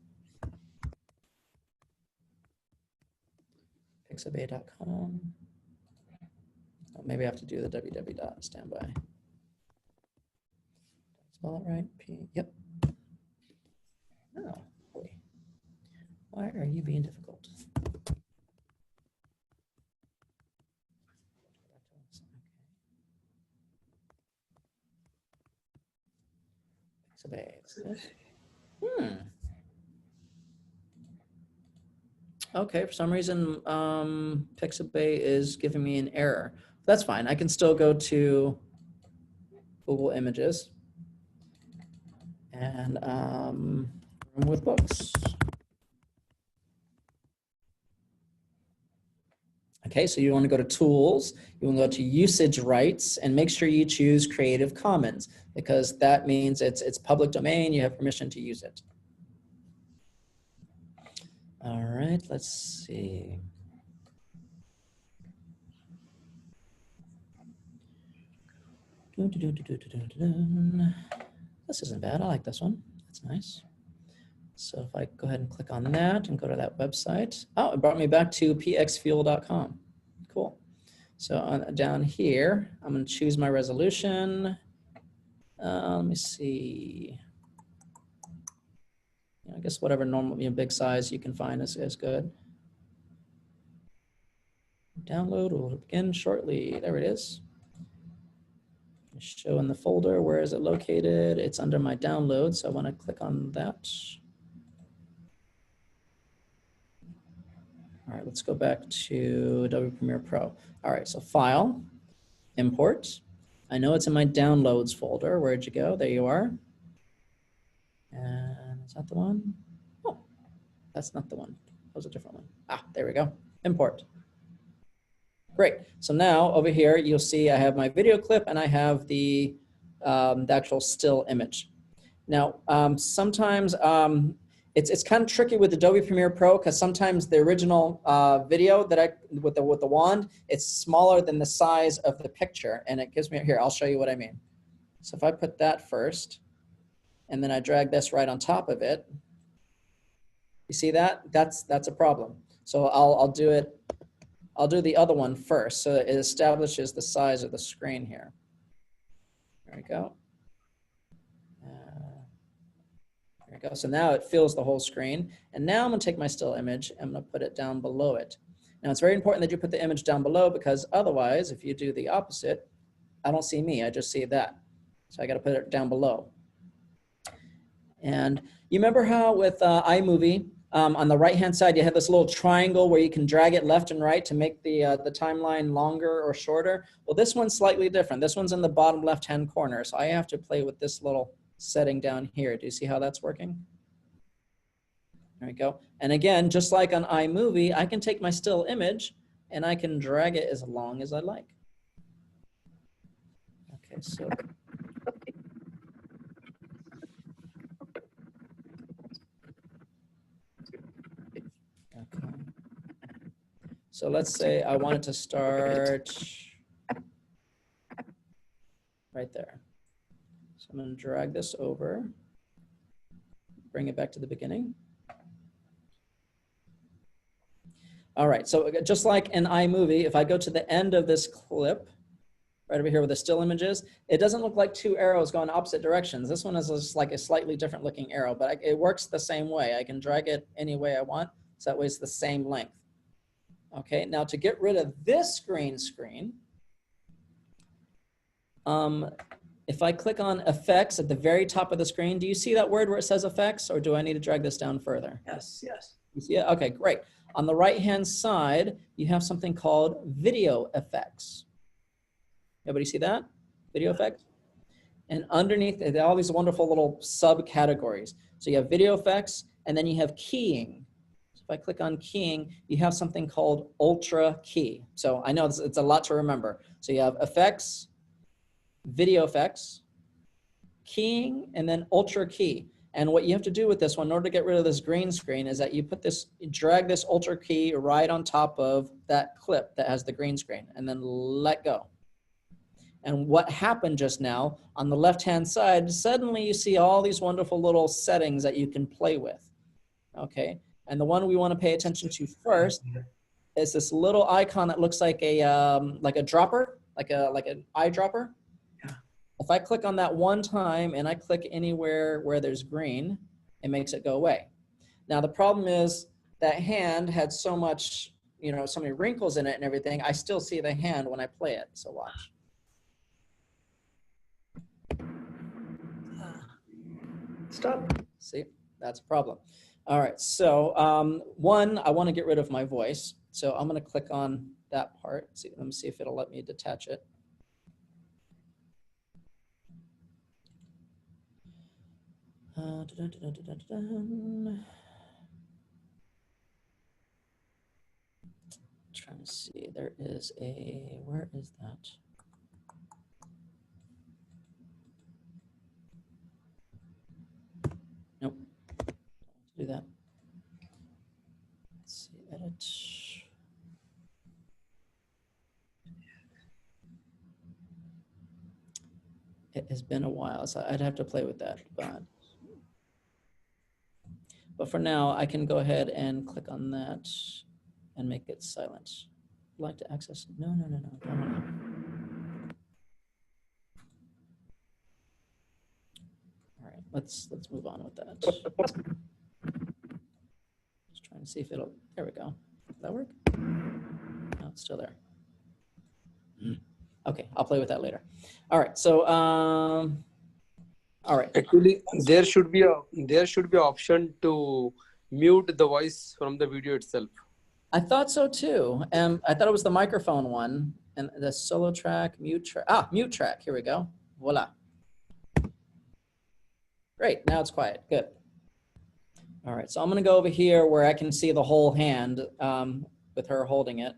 Pixabay.com. Maybe I have to do the www.standby. Spell it right? Yep. Oh, boy. Why are you being difficult? Pixabay. Okay, for some reason, Pixabay is giving me an error. That's fine. I can still go to Google Images and Room with Books. Okay, so you want to go to Tools, you want to go to Usage Rights, and make sure you choose Creative Commons, because that means it's public domain, you have permission to use it. All right, let's see. This isn't bad, I like this one, that's nice. So if I go ahead and click on that and go to that website, oh, it brought me back to pxfuel.com. Cool. So down here, I'm going to choose my resolution. Let me see. I guess whatever normal, big size you can find is good. Download will begin shortly. There it is. Show in the folder. Where is it located? It's under my download, so I want to click on that. All right, let's go back to Adobe Premiere Pro. All right, so File, Import. I know it's in my Downloads folder. Where'd you go? There you are. And is that the one? Oh, that's not the one. That was a different one. Ah, there we go. Import. Great. So now over here, you'll see I have my video clip and I have the actual still image. Now, sometimes it's kind of tricky with Adobe Premiere Pro because sometimes the original video that with the wand, it's smaller than the size of the picture, and it gives me here. I'll show you what I mean. So if I put that first, and then I drag this right on top of it, you see that? That's a problem. So I'll do it. I'll do the other one first, so it establishes the size of the screen here. There we go. There we go. So now it fills the whole screen. And now I'm going to take my still image. I'm going to put it down below it. Now it's very important that you put the image down below, because otherwise, if you do the opposite, I don't see me. I just see that. So I got to put it down below. And you remember how with iMovie, on the right-hand side, you have this little triangle where you can drag it left and right to make the timeline longer or shorter. Well, this one's slightly different. This one's in the bottom left-hand corner. So I have to play with this little setting down here. Do you see how that's working? There we go. And again, just like on iMovie, I can take my still image and I can drag it as long as I like. Okay, so. Okay. So let's say I wanted to start right there. So I'm going to drag this over, bring it back to the beginning. All right, so just like in iMovie, if I go to the end of this clip, right over here where the still image is, it doesn't look like two arrows going opposite directions. This one is just like a slightly different looking arrow, but it works the same way. I can drag it any way I want, so that way it's the same length. Okay, now to get rid of this green screen, if I click on Effects at the very top of the screen, do you see that word where it says Effects, or do I need to drag this down further? Yes, yes. You see it? Okay, great. On the right-hand side, you have something called Video Effects. Everybody see that? Video Effects? And underneath, there are all these wonderful little subcategories. So you have Video Effects, and then you have Keying. So if I click on Keying, you have something called Ultra Key. So I know it's a lot to remember. So you have Effects, Video Effects, Keying, and then Ultra Key. And what you have to do with this one in order to get rid of this green screen is that you put this, you drag this Ultra Key right on top of that clip that has the green screen, and then let go. And what happened just now on the left-hand side, suddenly you see all these wonderful little settings that you can play with, okay? And the one we want to pay attention to first is this little icon that looks like a dropper, like an eyedropper. Yeah. If I click on that one time and I click anywhere where there's green, it makes it go away. Now the problem is that hand had so much, so many wrinkles in it and everything. I still see the hand when I play it. So watch. Stop. See, that's a problem. All right, so one, I want to get rid of my voice. So I'm going to click on that part. See, let me see if it'll let me detach it. Trying to see, there is a, where is that? Nope, do that. Let's see, edit. It has been a while, so I'd have to play with that, but for now, I can go ahead and click on that and make it silent. Like to access, no, no, no, no, don't want to. All right, let's move on with that. Just trying to see if it'll, there we go. Did that work? No, it's still there. Okay, I'll play with that later. All right, so, all right. Actually, there should be a option to mute the voice from the video itself. I thought so too. I thought it was the microphone one and the solo track, mute track. Ah, mute track, here we go. Voila. Great, now it's quiet, good. All right, so I'm gonna go over here where I can see the whole hand with her holding it.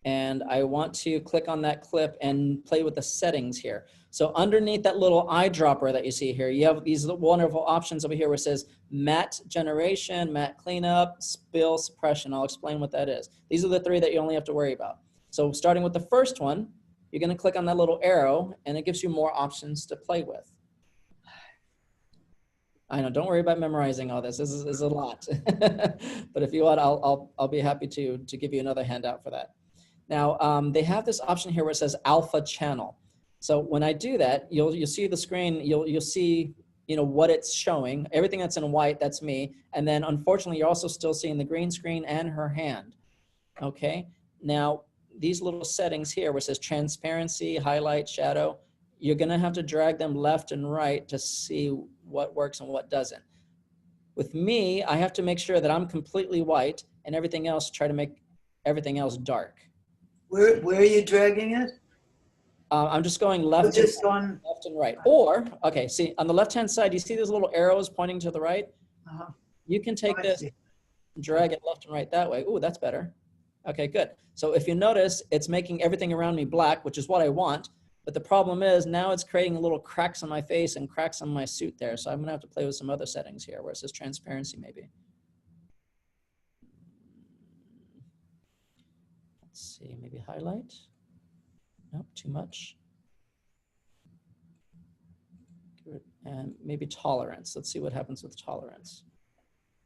And I want to click on that clip and play with the settings here. So underneath that little eyedropper that you see here, you have these wonderful options over here where it says matte generation, matte cleanup, spill suppression. I'll explain what that is. These are the three that you only have to worry about. So starting with the first one, you're gonna click on that little arrow and it gives you more options to play with. I know, don't worry about memorizing all this. This is a lot. But if you want, I'll be happy to give you another handout for that. Now, they have this option here where it says alpha channel. So when I do that, you'll see the screen, you'll see, you know, what it's showing. Everything that's in white, that's me. And then unfortunately, you're also still seeing the green screen and her hand. Okay. Now, these little settings here where it says transparency, highlight, shadow, you're gonna have to drag them left and right to see what works and what doesn't. With me, I have to make sure that I'm completely white and everything else, try to make everything else dark. Where are you dragging it? I'm just going left, Just on. left and right. Or, okay, see, on the left-hand side, you see those little arrows pointing to the right? You can take this, drag it left and right that way. Ooh, that's better. Okay, good. So if you notice, it's making everything around me black, which is what I want. But the problem is now it's creating little cracks on my face and cracks on my suit there. So I'm gonna have to play with some other settings here where it says transparency maybe. Let's see, maybe highlight. Nope, too much. And maybe tolerance. Let's see what happens with tolerance.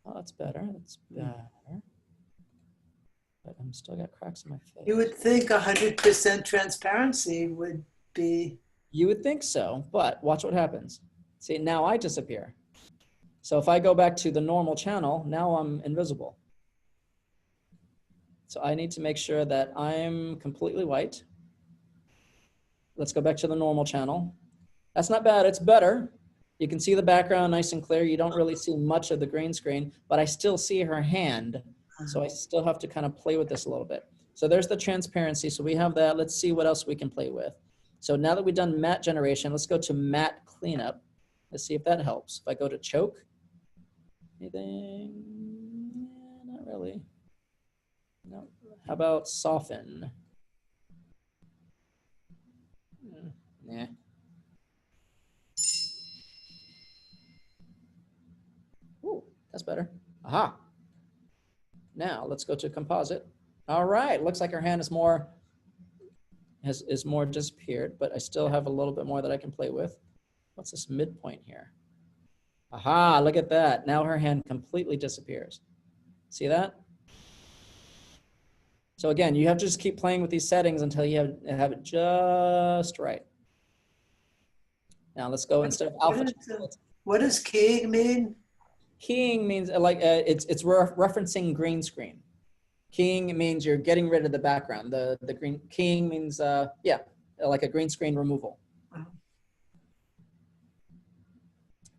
Oh, that's better. That's better. But I'm still got cracks in my face. You would think 100% transparency would be. You would think so, but watch what happens. See, now I disappear. So if I go back to the normal channel, now I'm invisible. So I need to make sure that I'm completely white. Let's go back to the normal channel. That's not bad, it's better. You can see the background nice and clear. You don't really see much of the green screen, but I still see her hand. So I still have to kind of play with this a little bit. So there's the transparency. So we have that. Let's see what else we can play with. So now that we've done matte generation, let's go to matte cleanup. Let's see if that helps. If I go to choke, anything? Not really. No. How about soften? Nah. Ooh, that's better. Aha. Now let's go to composite. All right, looks like her hand is more disappeared, but I still have a little bit more that I can play with. What's this midpoint here? Aha, look at that. Now her hand completely disappears. See that? So again, you have to just keep playing with these settings until you have it just right. Now let's go instead of alpha. What does keying mean? Keying means it's referencing green screen. Keying means you're getting rid of the background. The green keying means yeah, like a green screen removal.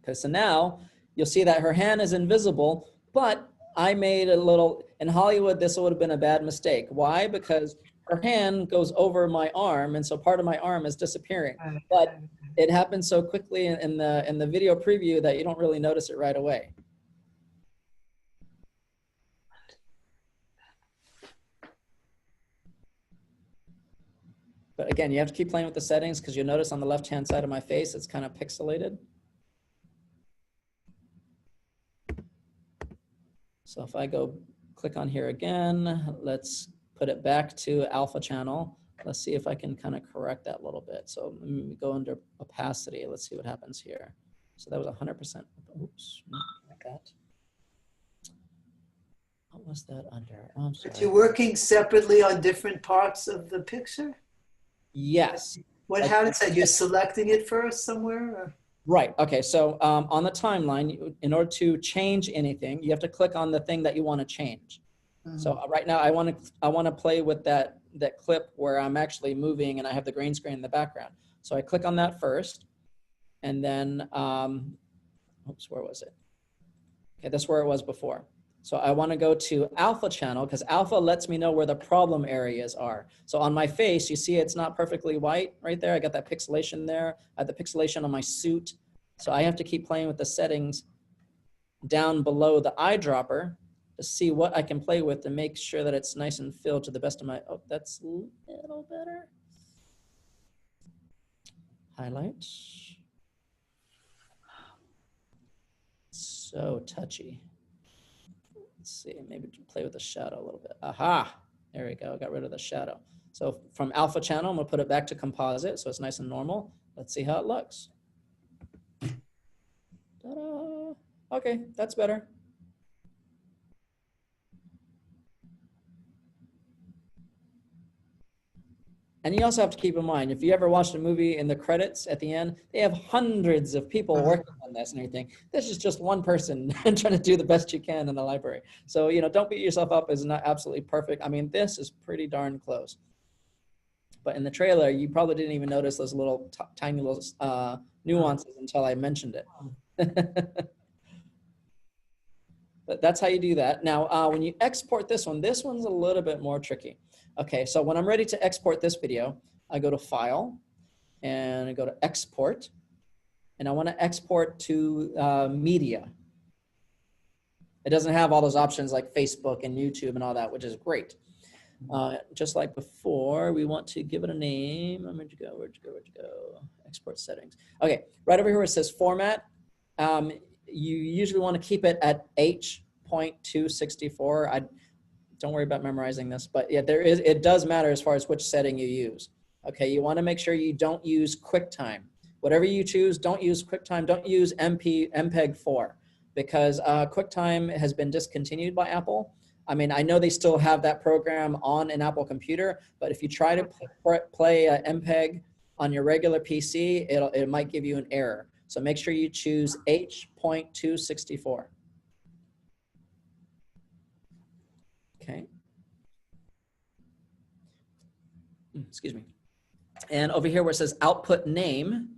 Okay, so now you'll see that her hand is invisible, but I made a little, in Hollywood, this would have been a bad mistake. Why? Because her hand goes over my arm, and so part of my arm is disappearing. But it happens so quickly in the video preview that you don't really notice it right away. But again, you have to keep playing with the settings because you'll notice on the left-hand side of my face, it's kind of pixelated. So if I go click on here again, let's put it back to alpha channel. Let's see if I can kind of correct that a little bit. So let me go under opacity. Let's see what happens here. So that was 100%. Oops, not like that. What was that under? Oh, I'm sorry. But you're working separately on different parts of the picture? Yes. How did that? You're selecting it first somewhere? Or? Right. Okay. So on the timeline, in order to change anything, you have to click on the thing that you want to change. Mm-hmm. So right now, I want to play with that clip where I'm actually moving and I have the green screen in the background. So I click on that first, and then oops, where was it? Okay, that's where it was before. So I want to go to alpha channel because alpha lets me know where the problem areas are. So on my face, you see it's not perfectly white right there. I got that pixelation there. I have the pixelation on my suit. So I have to keep playing with the settings down below the eyedropper to see what I can play with to make sure that it's nice and filled to the best of my, oh, that's a little better. Highlight. So touchy. Let's see, maybe play with the shadow a little bit. Aha, there we go, got rid of the shadow. So from alpha channel, I'm gonna put it back to composite so it's nice and normal. Let's see how it looks. Ta-da. Okay, that's better. And you also have to keep in mind, if you ever watched a movie in the credits at the end, they have hundreds of people working on this and everything. This is just one person trying to do the best you can in the library. So, you know, don't beat yourself up as not absolutely perfect. I mean, this is pretty darn close. But in the trailer, you probably didn't even notice those little tiny little nuances until I mentioned it. But that's how you do that. Now, when you export this one's a little bit more tricky. Okay, so when I'm ready to export this video, I go to File, and I go to Export, and I want to export to Media. It doesn't have all those options like Facebook and YouTube and all that, which is great. Just like before, we want to give it a name. Where'd you go? Export settings. Okay, right over here where it says Format, you usually want to keep it at H.264. Don't worry about memorizing this, but yeah, it does matter as far as which setting you use. Okay, you want to make sure you don't use QuickTime. Whatever you choose, don't use QuickTime, don't use MPEG-4 because QuickTime has been discontinued by Apple. I mean, I know they still have that program on an Apple computer, but if you try to play MPEG on your regular PC, it might give you an error. So make sure you choose H.264. Okay. Excuse me. And over here where it says output name,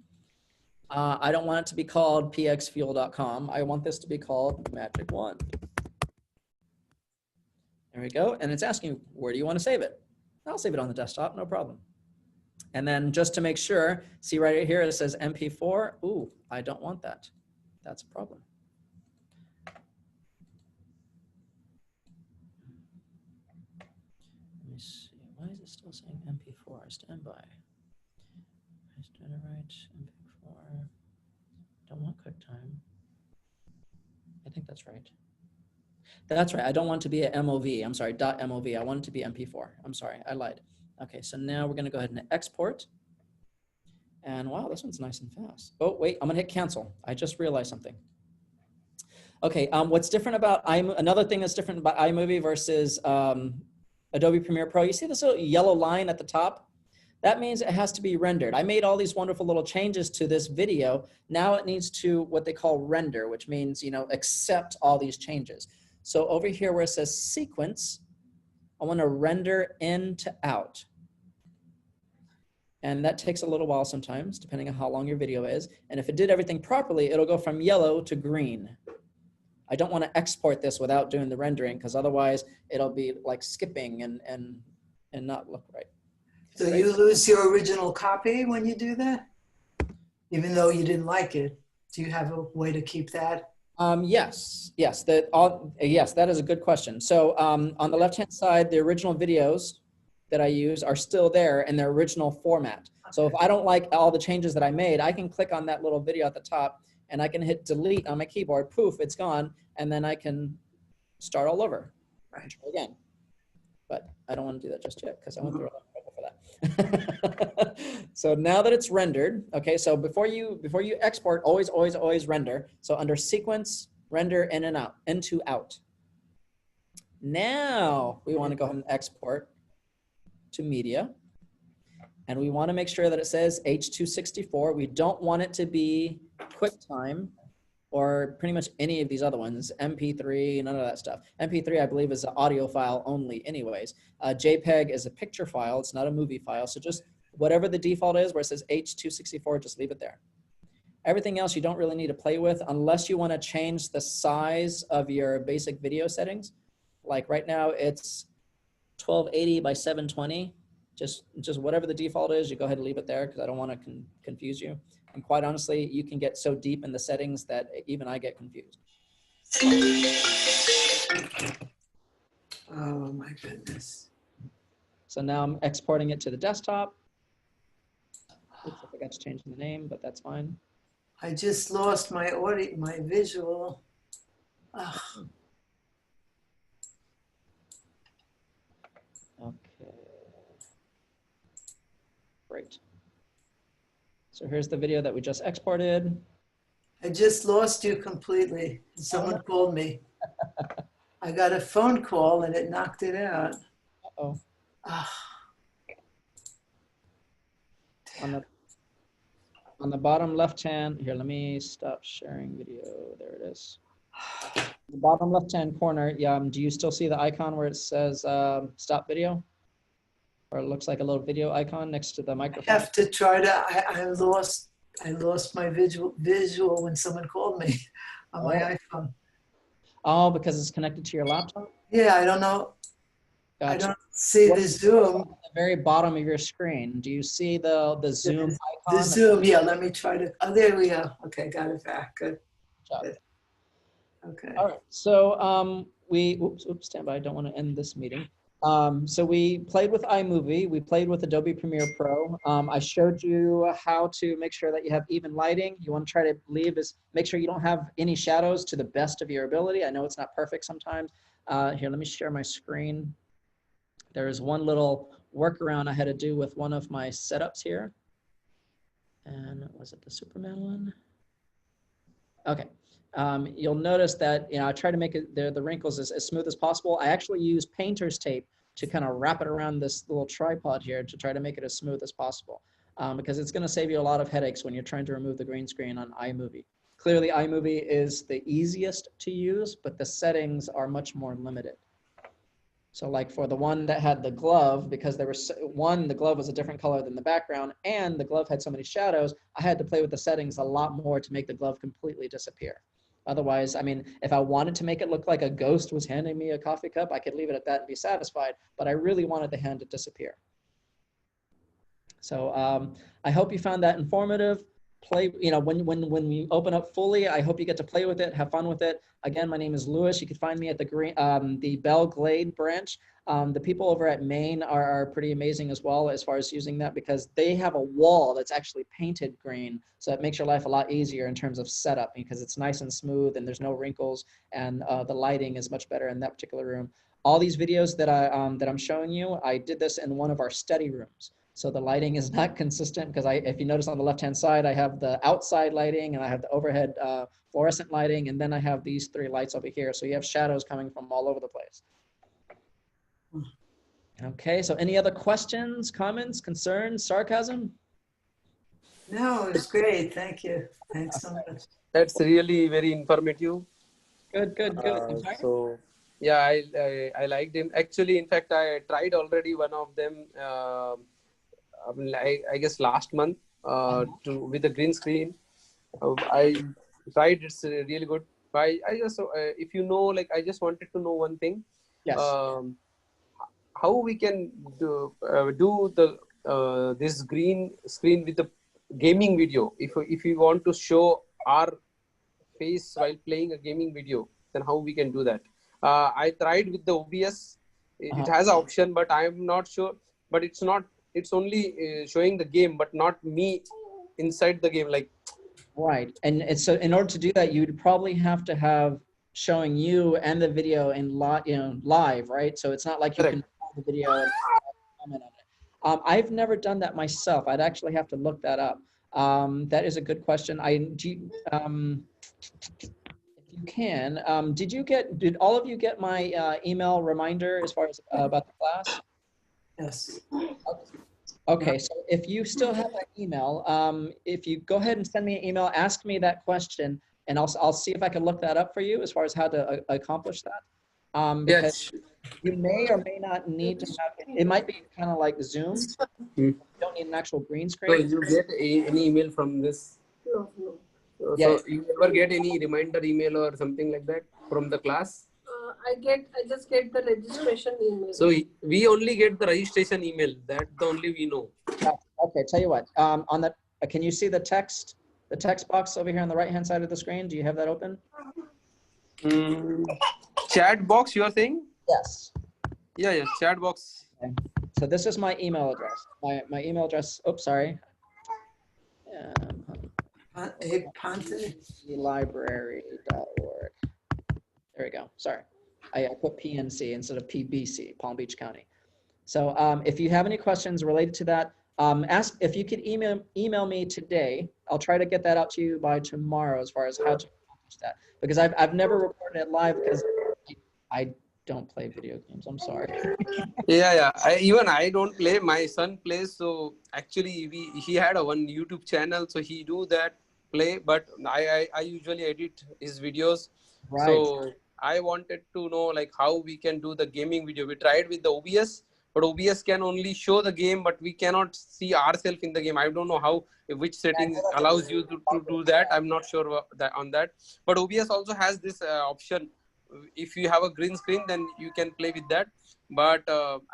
I don't want it to be called pxfuel.com. I want this to be called Magic One. There we go. And it's asking, where do you want to save it? I'll save it on the desktop, no problem. And then just to make sure, see right here, it says MP4. Ooh, I don't want that. That's a problem. Let me see. Why is it still saying MP4? Stand by. I stand right. MP4. Don't want QuickTime. I think that's right. That's right. I don't want it to be a MOV. I'm sorry, .mov. I want it to be MP4. I'm sorry, I lied. Okay, so now we're going to go ahead and export. And wow, this one's nice and fast. Oh, wait, I'm going to hit cancel. I just realized something. Okay, what's different about another thing that's different about iMovie versus Adobe Premiere Pro, you see this little yellow line at the top? That means it has to be rendered. I made all these wonderful little changes to this video. Now it needs to what they call render, which means, you know, accept all these changes. So over here where it says sequence, I want to render in to out. And that takes a little while sometimes, depending on how long your video is. And if it did everything properly, it'll go from yellow to green. I don't want to export this without doing the rendering, because otherwise it'll be like skipping and not look right. So you lose your original copy when you do that? Even though you didn't like it, do you have a way to keep that? Yes, that is a good question. So on the left-hand side, the original videos that I use are still there in their original format. So if I don't like all the changes that I made, I can click on that little video at the top and I can hit delete on my keyboard, poof, it's gone. And then I can start all over, Right. try again. But I don't want to do that just yet because I went through a lot of trouble for that. So now that it's rendered, okay, so before you export, always render. So under sequence, render in and out, into out. Now we want to go ahead and export to media. And we want to make sure that it says H.264. We don't want it to be QuickTime or pretty much any of these other ones, MP3, none of that stuff. MP3, I believe, is an audio file only anyways. JPEG is a picture file. It's not a movie file. So just whatever the default is where it says H.264, just leave it there. Everything else you don't really need to play with unless you want to change the size of your basic video settings. Like right now it's 1280 by 720. Just whatever the default is, you go ahead and leave it there because I don't want to confuse you. And quite honestly, you can get so deep in the settings that even I get confused. Oh my goodness. So now I'm exporting it to the desktop. Oops, I forgot to change the name, but that's fine. I just lost my audio, my visual. Ugh. Okay. Great. So here's the video that we just exported. I just lost you completely. Someone called me. I got a phone call and it knocked it out. Uh-oh. On the bottom left-hand, here, let me stop sharing video. There it is. The bottom left-hand corner, yeah, do you still see the icon where it says stop video? Or it looks like a little video icon next to the microphone? I have to try to, I lost my visual when someone called me on my iPhone. Oh, because it's connected to your laptop? Yeah, I don't know. Gotcha. I don't see the Zoom. At the very bottom of your screen, do you see the Zoom icon? The Zoom, yeah, let me try to, oh, there we go. Okay, got it back, good. Good. Okay. All right, so oops, stand by, I don't want to end this meeting. So we played with iMovie, we played with Adobe Premiere Pro. I showed you how to make sure that you have even lighting. You want to try to make sure you don't have any shadows to the best of your ability. I know it's not perfect sometimes. Here, let me share my screen. There's one little workaround I had to do with one of my setups here. And was it the Superman one? Okay. You'll notice that, I try to make it the wrinkles as smooth as possible. I actually use painter's tape to kind of wrap it around this little tripod here to try to make it as smooth as possible, because it's going to save you a lot of headaches when you're trying to remove the green screen on iMovie. Clearly, iMovie is the easiest to use, but the settings are much more limited. So like for the one that had the glove, because there was the glove was a different color than the background, and the glove had so many shadows, I had to play with the settings a lot more to make the glove completely disappear. Otherwise, I mean, if I wanted to make it look like a ghost was handing me a coffee cup, I could leave it at that and be satisfied, but I really wanted the hand to disappear. So I hope you found that informative. Play, when we open up fully, I hope you get to play with it, have fun with it. Again, my name is Lewis. You can find me at the Bell Glade branch. The people over at Maine are pretty amazing as well as far as using that, because they have a wall that's actually painted green. So it makes your life a lot easier in terms of setup, because it's nice and smooth and there's no wrinkles, and the lighting is much better in that particular room. All these videos that I'm showing you, I did this in one of our study rooms. So the lighting is not consistent, because if you notice on the left-hand side, I have the outside lighting and I have the overhead fluorescent lighting, and then I have these three lights over here. So you have shadows coming from all over the place. Okay, so any other questions, comments, concerns, sarcasm? No, it was great. Thank you. Thanks so much. That's really very informative. Good. So yeah, I liked him. Actually, in fact, I tried already one of them I guess last month with the green screen. I tried. It's really good. But I just if you know, like I just wanted to know one thing. Yes. How we can do the this green screen with the gaming video. If we want to show our face while playing a gaming video, then how we can do that? I tried with the OBS. It has an option, but I'm not sure. But it's not. It's only showing the game, but not me inside the game. Like Right. And so in order to do that, you'd probably have to have showing you and the video in live, right? So it's not like you correct. can pause the video and comment on it. I've never done that myself. I'd actually have to look that up. That is a good question. If you can, did all of you get my email reminder as far as about the class? Yes. Okay, so if you still have that email, if you go ahead and send me an email, ask me that question, and I'll see if I can look that up for you as far as how to accomplish that. Because you may or may not need to have it might be kind of like Zoom. You don't need an actual green So screen. you get any email from this? No, no. Yeah. So you ever get any reminder email or something like that from the class? I just get the registration email. So we only get the registration email. That's the only we know. Okay, tell you what. On the can you see the text box over here on the right hand side of the screen? Do you have that open? Chat box, you are saying? Yes. Yeah, chat box. Okay. So this is my email address. My email address. Oops, sorry. Library.org. There we go. Sorry, I put PNC instead of PBC, Palm Beach County. So if you have any questions related to that, ask if you could email me today. I'll try to get that out to you by tomorrow as far as how to accomplish that. Because I've never recorded it live because I don't play video games. I'm sorry. Yeah. I don't play. My son plays. So actually, he had one YouTube channel. So he do that play. But I usually edit his videos. Right. So I wanted to know like how we can do the gaming video. We tried with the OBS, but OBS can only show the game, but we cannot see ourselves in the game. I don't know which settings allows you to do that. I'm not sure on that. But OBS also has this option. If you have a green screen, then you can play with that. But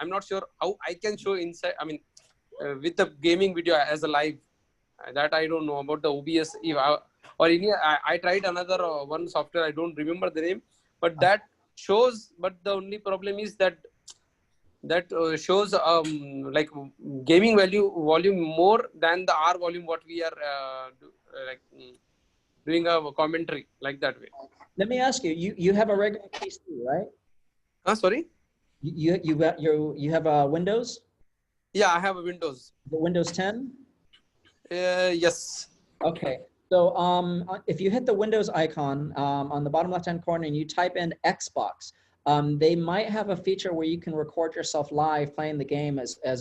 I'm not sure how I can show inside. I mean, with the gaming video as a live. That I don't know about the OBS. I tried another one software. I don't remember the name, but that shows. But the only problem is that shows like gaming volume more than the R volume what we are doing a commentary like that way. Let me ask you. You have a regular PC, right? Sorry. You have a Windows? Yeah, I have a Windows. The Windows 10? Yes. Okay. So if you hit the Windows icon on the bottom left-hand corner and you type in Xbox, they might have a feature where you can record yourself live playing the game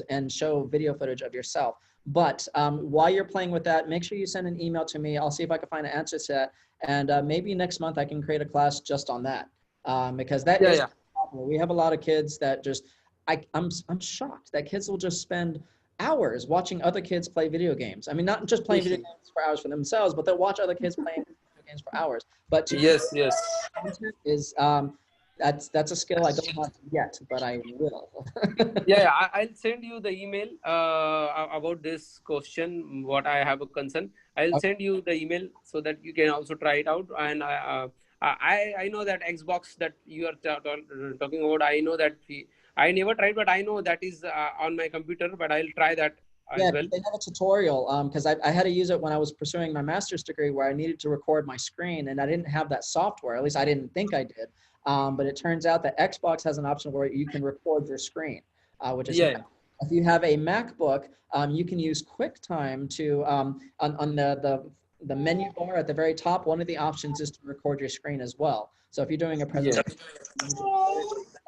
and show video footage of yourself. But while you're playing with that, make sure you send an email to me. I'll see if I can find an answer to that. And maybe next month I can create a class just on that. Because that is popular. We have a lot of kids that just, I'm shocked that kids will just spend hours watching other kids play video games. I mean, not just playing video games for hours for themselves, but they'll watch other kids playing video games for hours. But to yes, content is that's a skill I don't have yet, but I will. I'll send you the email about this question. What I have a concern, I'll send you the email so that you can also try it out. And I know that Xbox that you are talking about. I know that I never tried, but I know that is on my computer. But I'll try that as well. They have a tutorial because I had to use it when I was pursuing my master's degree where I needed to record my screen and I didn't have that software. At least I didn't think I did. But it turns out that Xbox has an option where you can record your screen, which is nice. If you have a MacBook, you can use QuickTime to on the menu bar at the very top. One of the options is to record your screen as well. So if you're doing a presentation,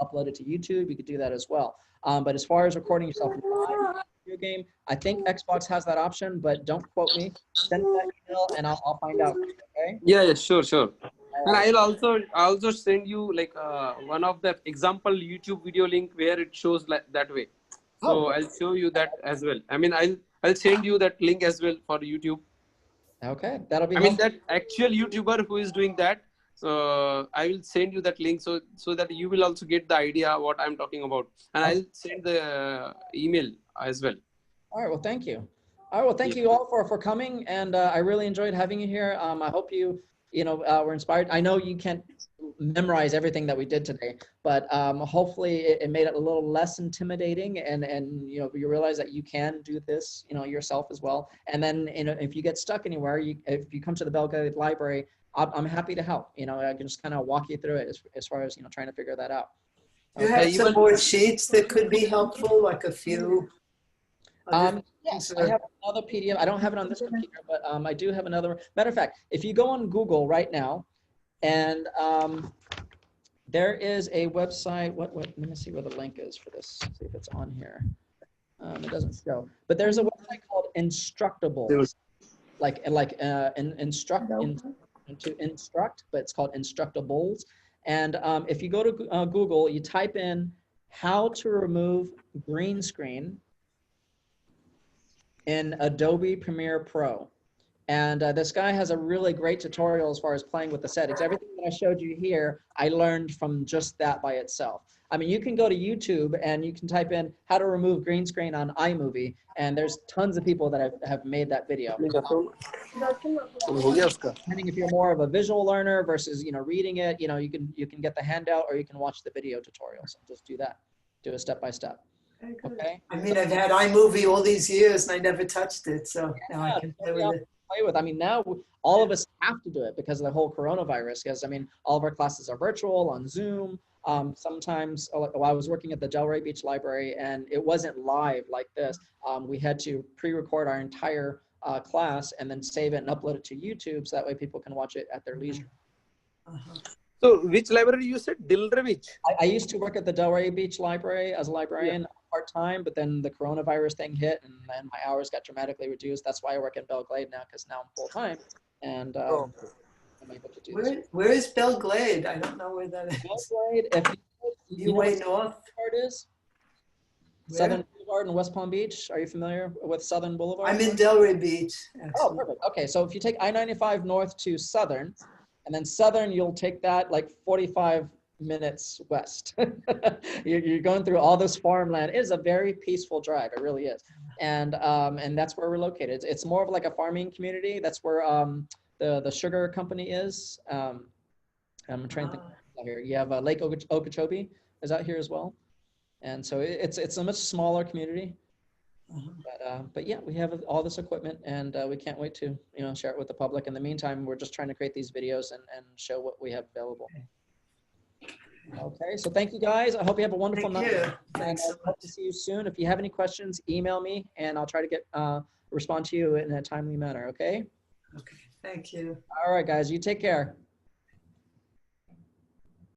upload it to YouTube. You could do that as well. But as far as recording yourself live video game, I think Xbox has that option, but don't quote me. Send me that email and I'll find out. Okay? Yeah, sure. And I'll also send you like one of the example YouTube video link where it shows like that way. So I'll show you that as well. I mean, I'll send you that link as well for YouTube. Okay, that'll be I mean, helpful. that actual YouTuber who is doing that. So I will send you that link so that you will also get the idea what I'm talking about, and I'll send the email as well. All right, well, thank you. All right, well, thank you all for coming, and I really enjoyed having you here. I hope you were inspired. I know you can't memorize everything that we did today, but hopefully it made it a little less intimidating, and you realize that you can do this yourself as well. And then if you get stuck anywhere, if you come to the Belgrade Library, I'm happy to help. I can just kind of walk you through it as far as trying to figure that out. You have some more sheets that could be helpful, like a few. Yes, I have another PDF. I don't have it on this computer, but I do have another. Matter of fact, if you go on Google right now, and there is a website. Let me see where the link is for this. See if it's on here. It doesn't show, but there's a website called Instructables, to instruct, but it's called Instructables. And if you go to Google, you type in how to remove green screen in Adobe Premiere Pro. And this guy has a really great tutorial as far as playing with the settings. Everything that I showed you here, I learned from just that by itself. I mean, you can go to YouTube and you can type in how to remove green screen on iMovie, and there's tons of people that have made that video. Depending if you're more of a visual learner versus reading it, you can get the handout or you can watch the video tutorials. Just do that. Do it step by step. Okay. I mean, I've had iMovie all these years and I never touched it, so now I can play with it. I mean, now all of us have to do it because of the whole coronavirus. Because I mean, all of our classes are virtual on Zoom. Sometimes, while I was working at the Delray Beach Library and it wasn't live like this, we had to pre-record our entire class and then save it and upload it to YouTube so that way people can watch it at their leisure. So, which library you said? Delray Beach? I used to work at the Delray Beach Library as a librarian part-time, but then the coronavirus thing hit and then my hours got dramatically reduced. That's why I work in Belgrade now, because now I'm full-time. And I'm able to do this. Where is Belgrade? I don't know where that is. Belgrade, if you way north? Where it is? Southern Boulevard in West Palm Beach. Are you familiar with Southern Boulevard? I'm in Delray Beach. Actually. Oh, perfect. Okay, so if you take I-95 north to Southern, and then Southern, you'll take that like 45 minutes west. You're going through all this farmland. It is a very peaceful drive. It really is. And that's where we're located. It's more of like a farming community. That's where the sugar company is. I'm trying to think out here. You have Lake Okeechobee is out here as well. And so it's a much smaller community. But yeah, we have all this equipment and we can't wait to share it with the public. In the meantime, we're just trying to create these videos and show what we have available. Okay, so thank you guys. I hope you have a wonderful night. And I hope to see you soon. If you have any questions, email me and I'll try to get respond to you in a timely manner. Okay. Okay. Thank you. All right, guys. You take care.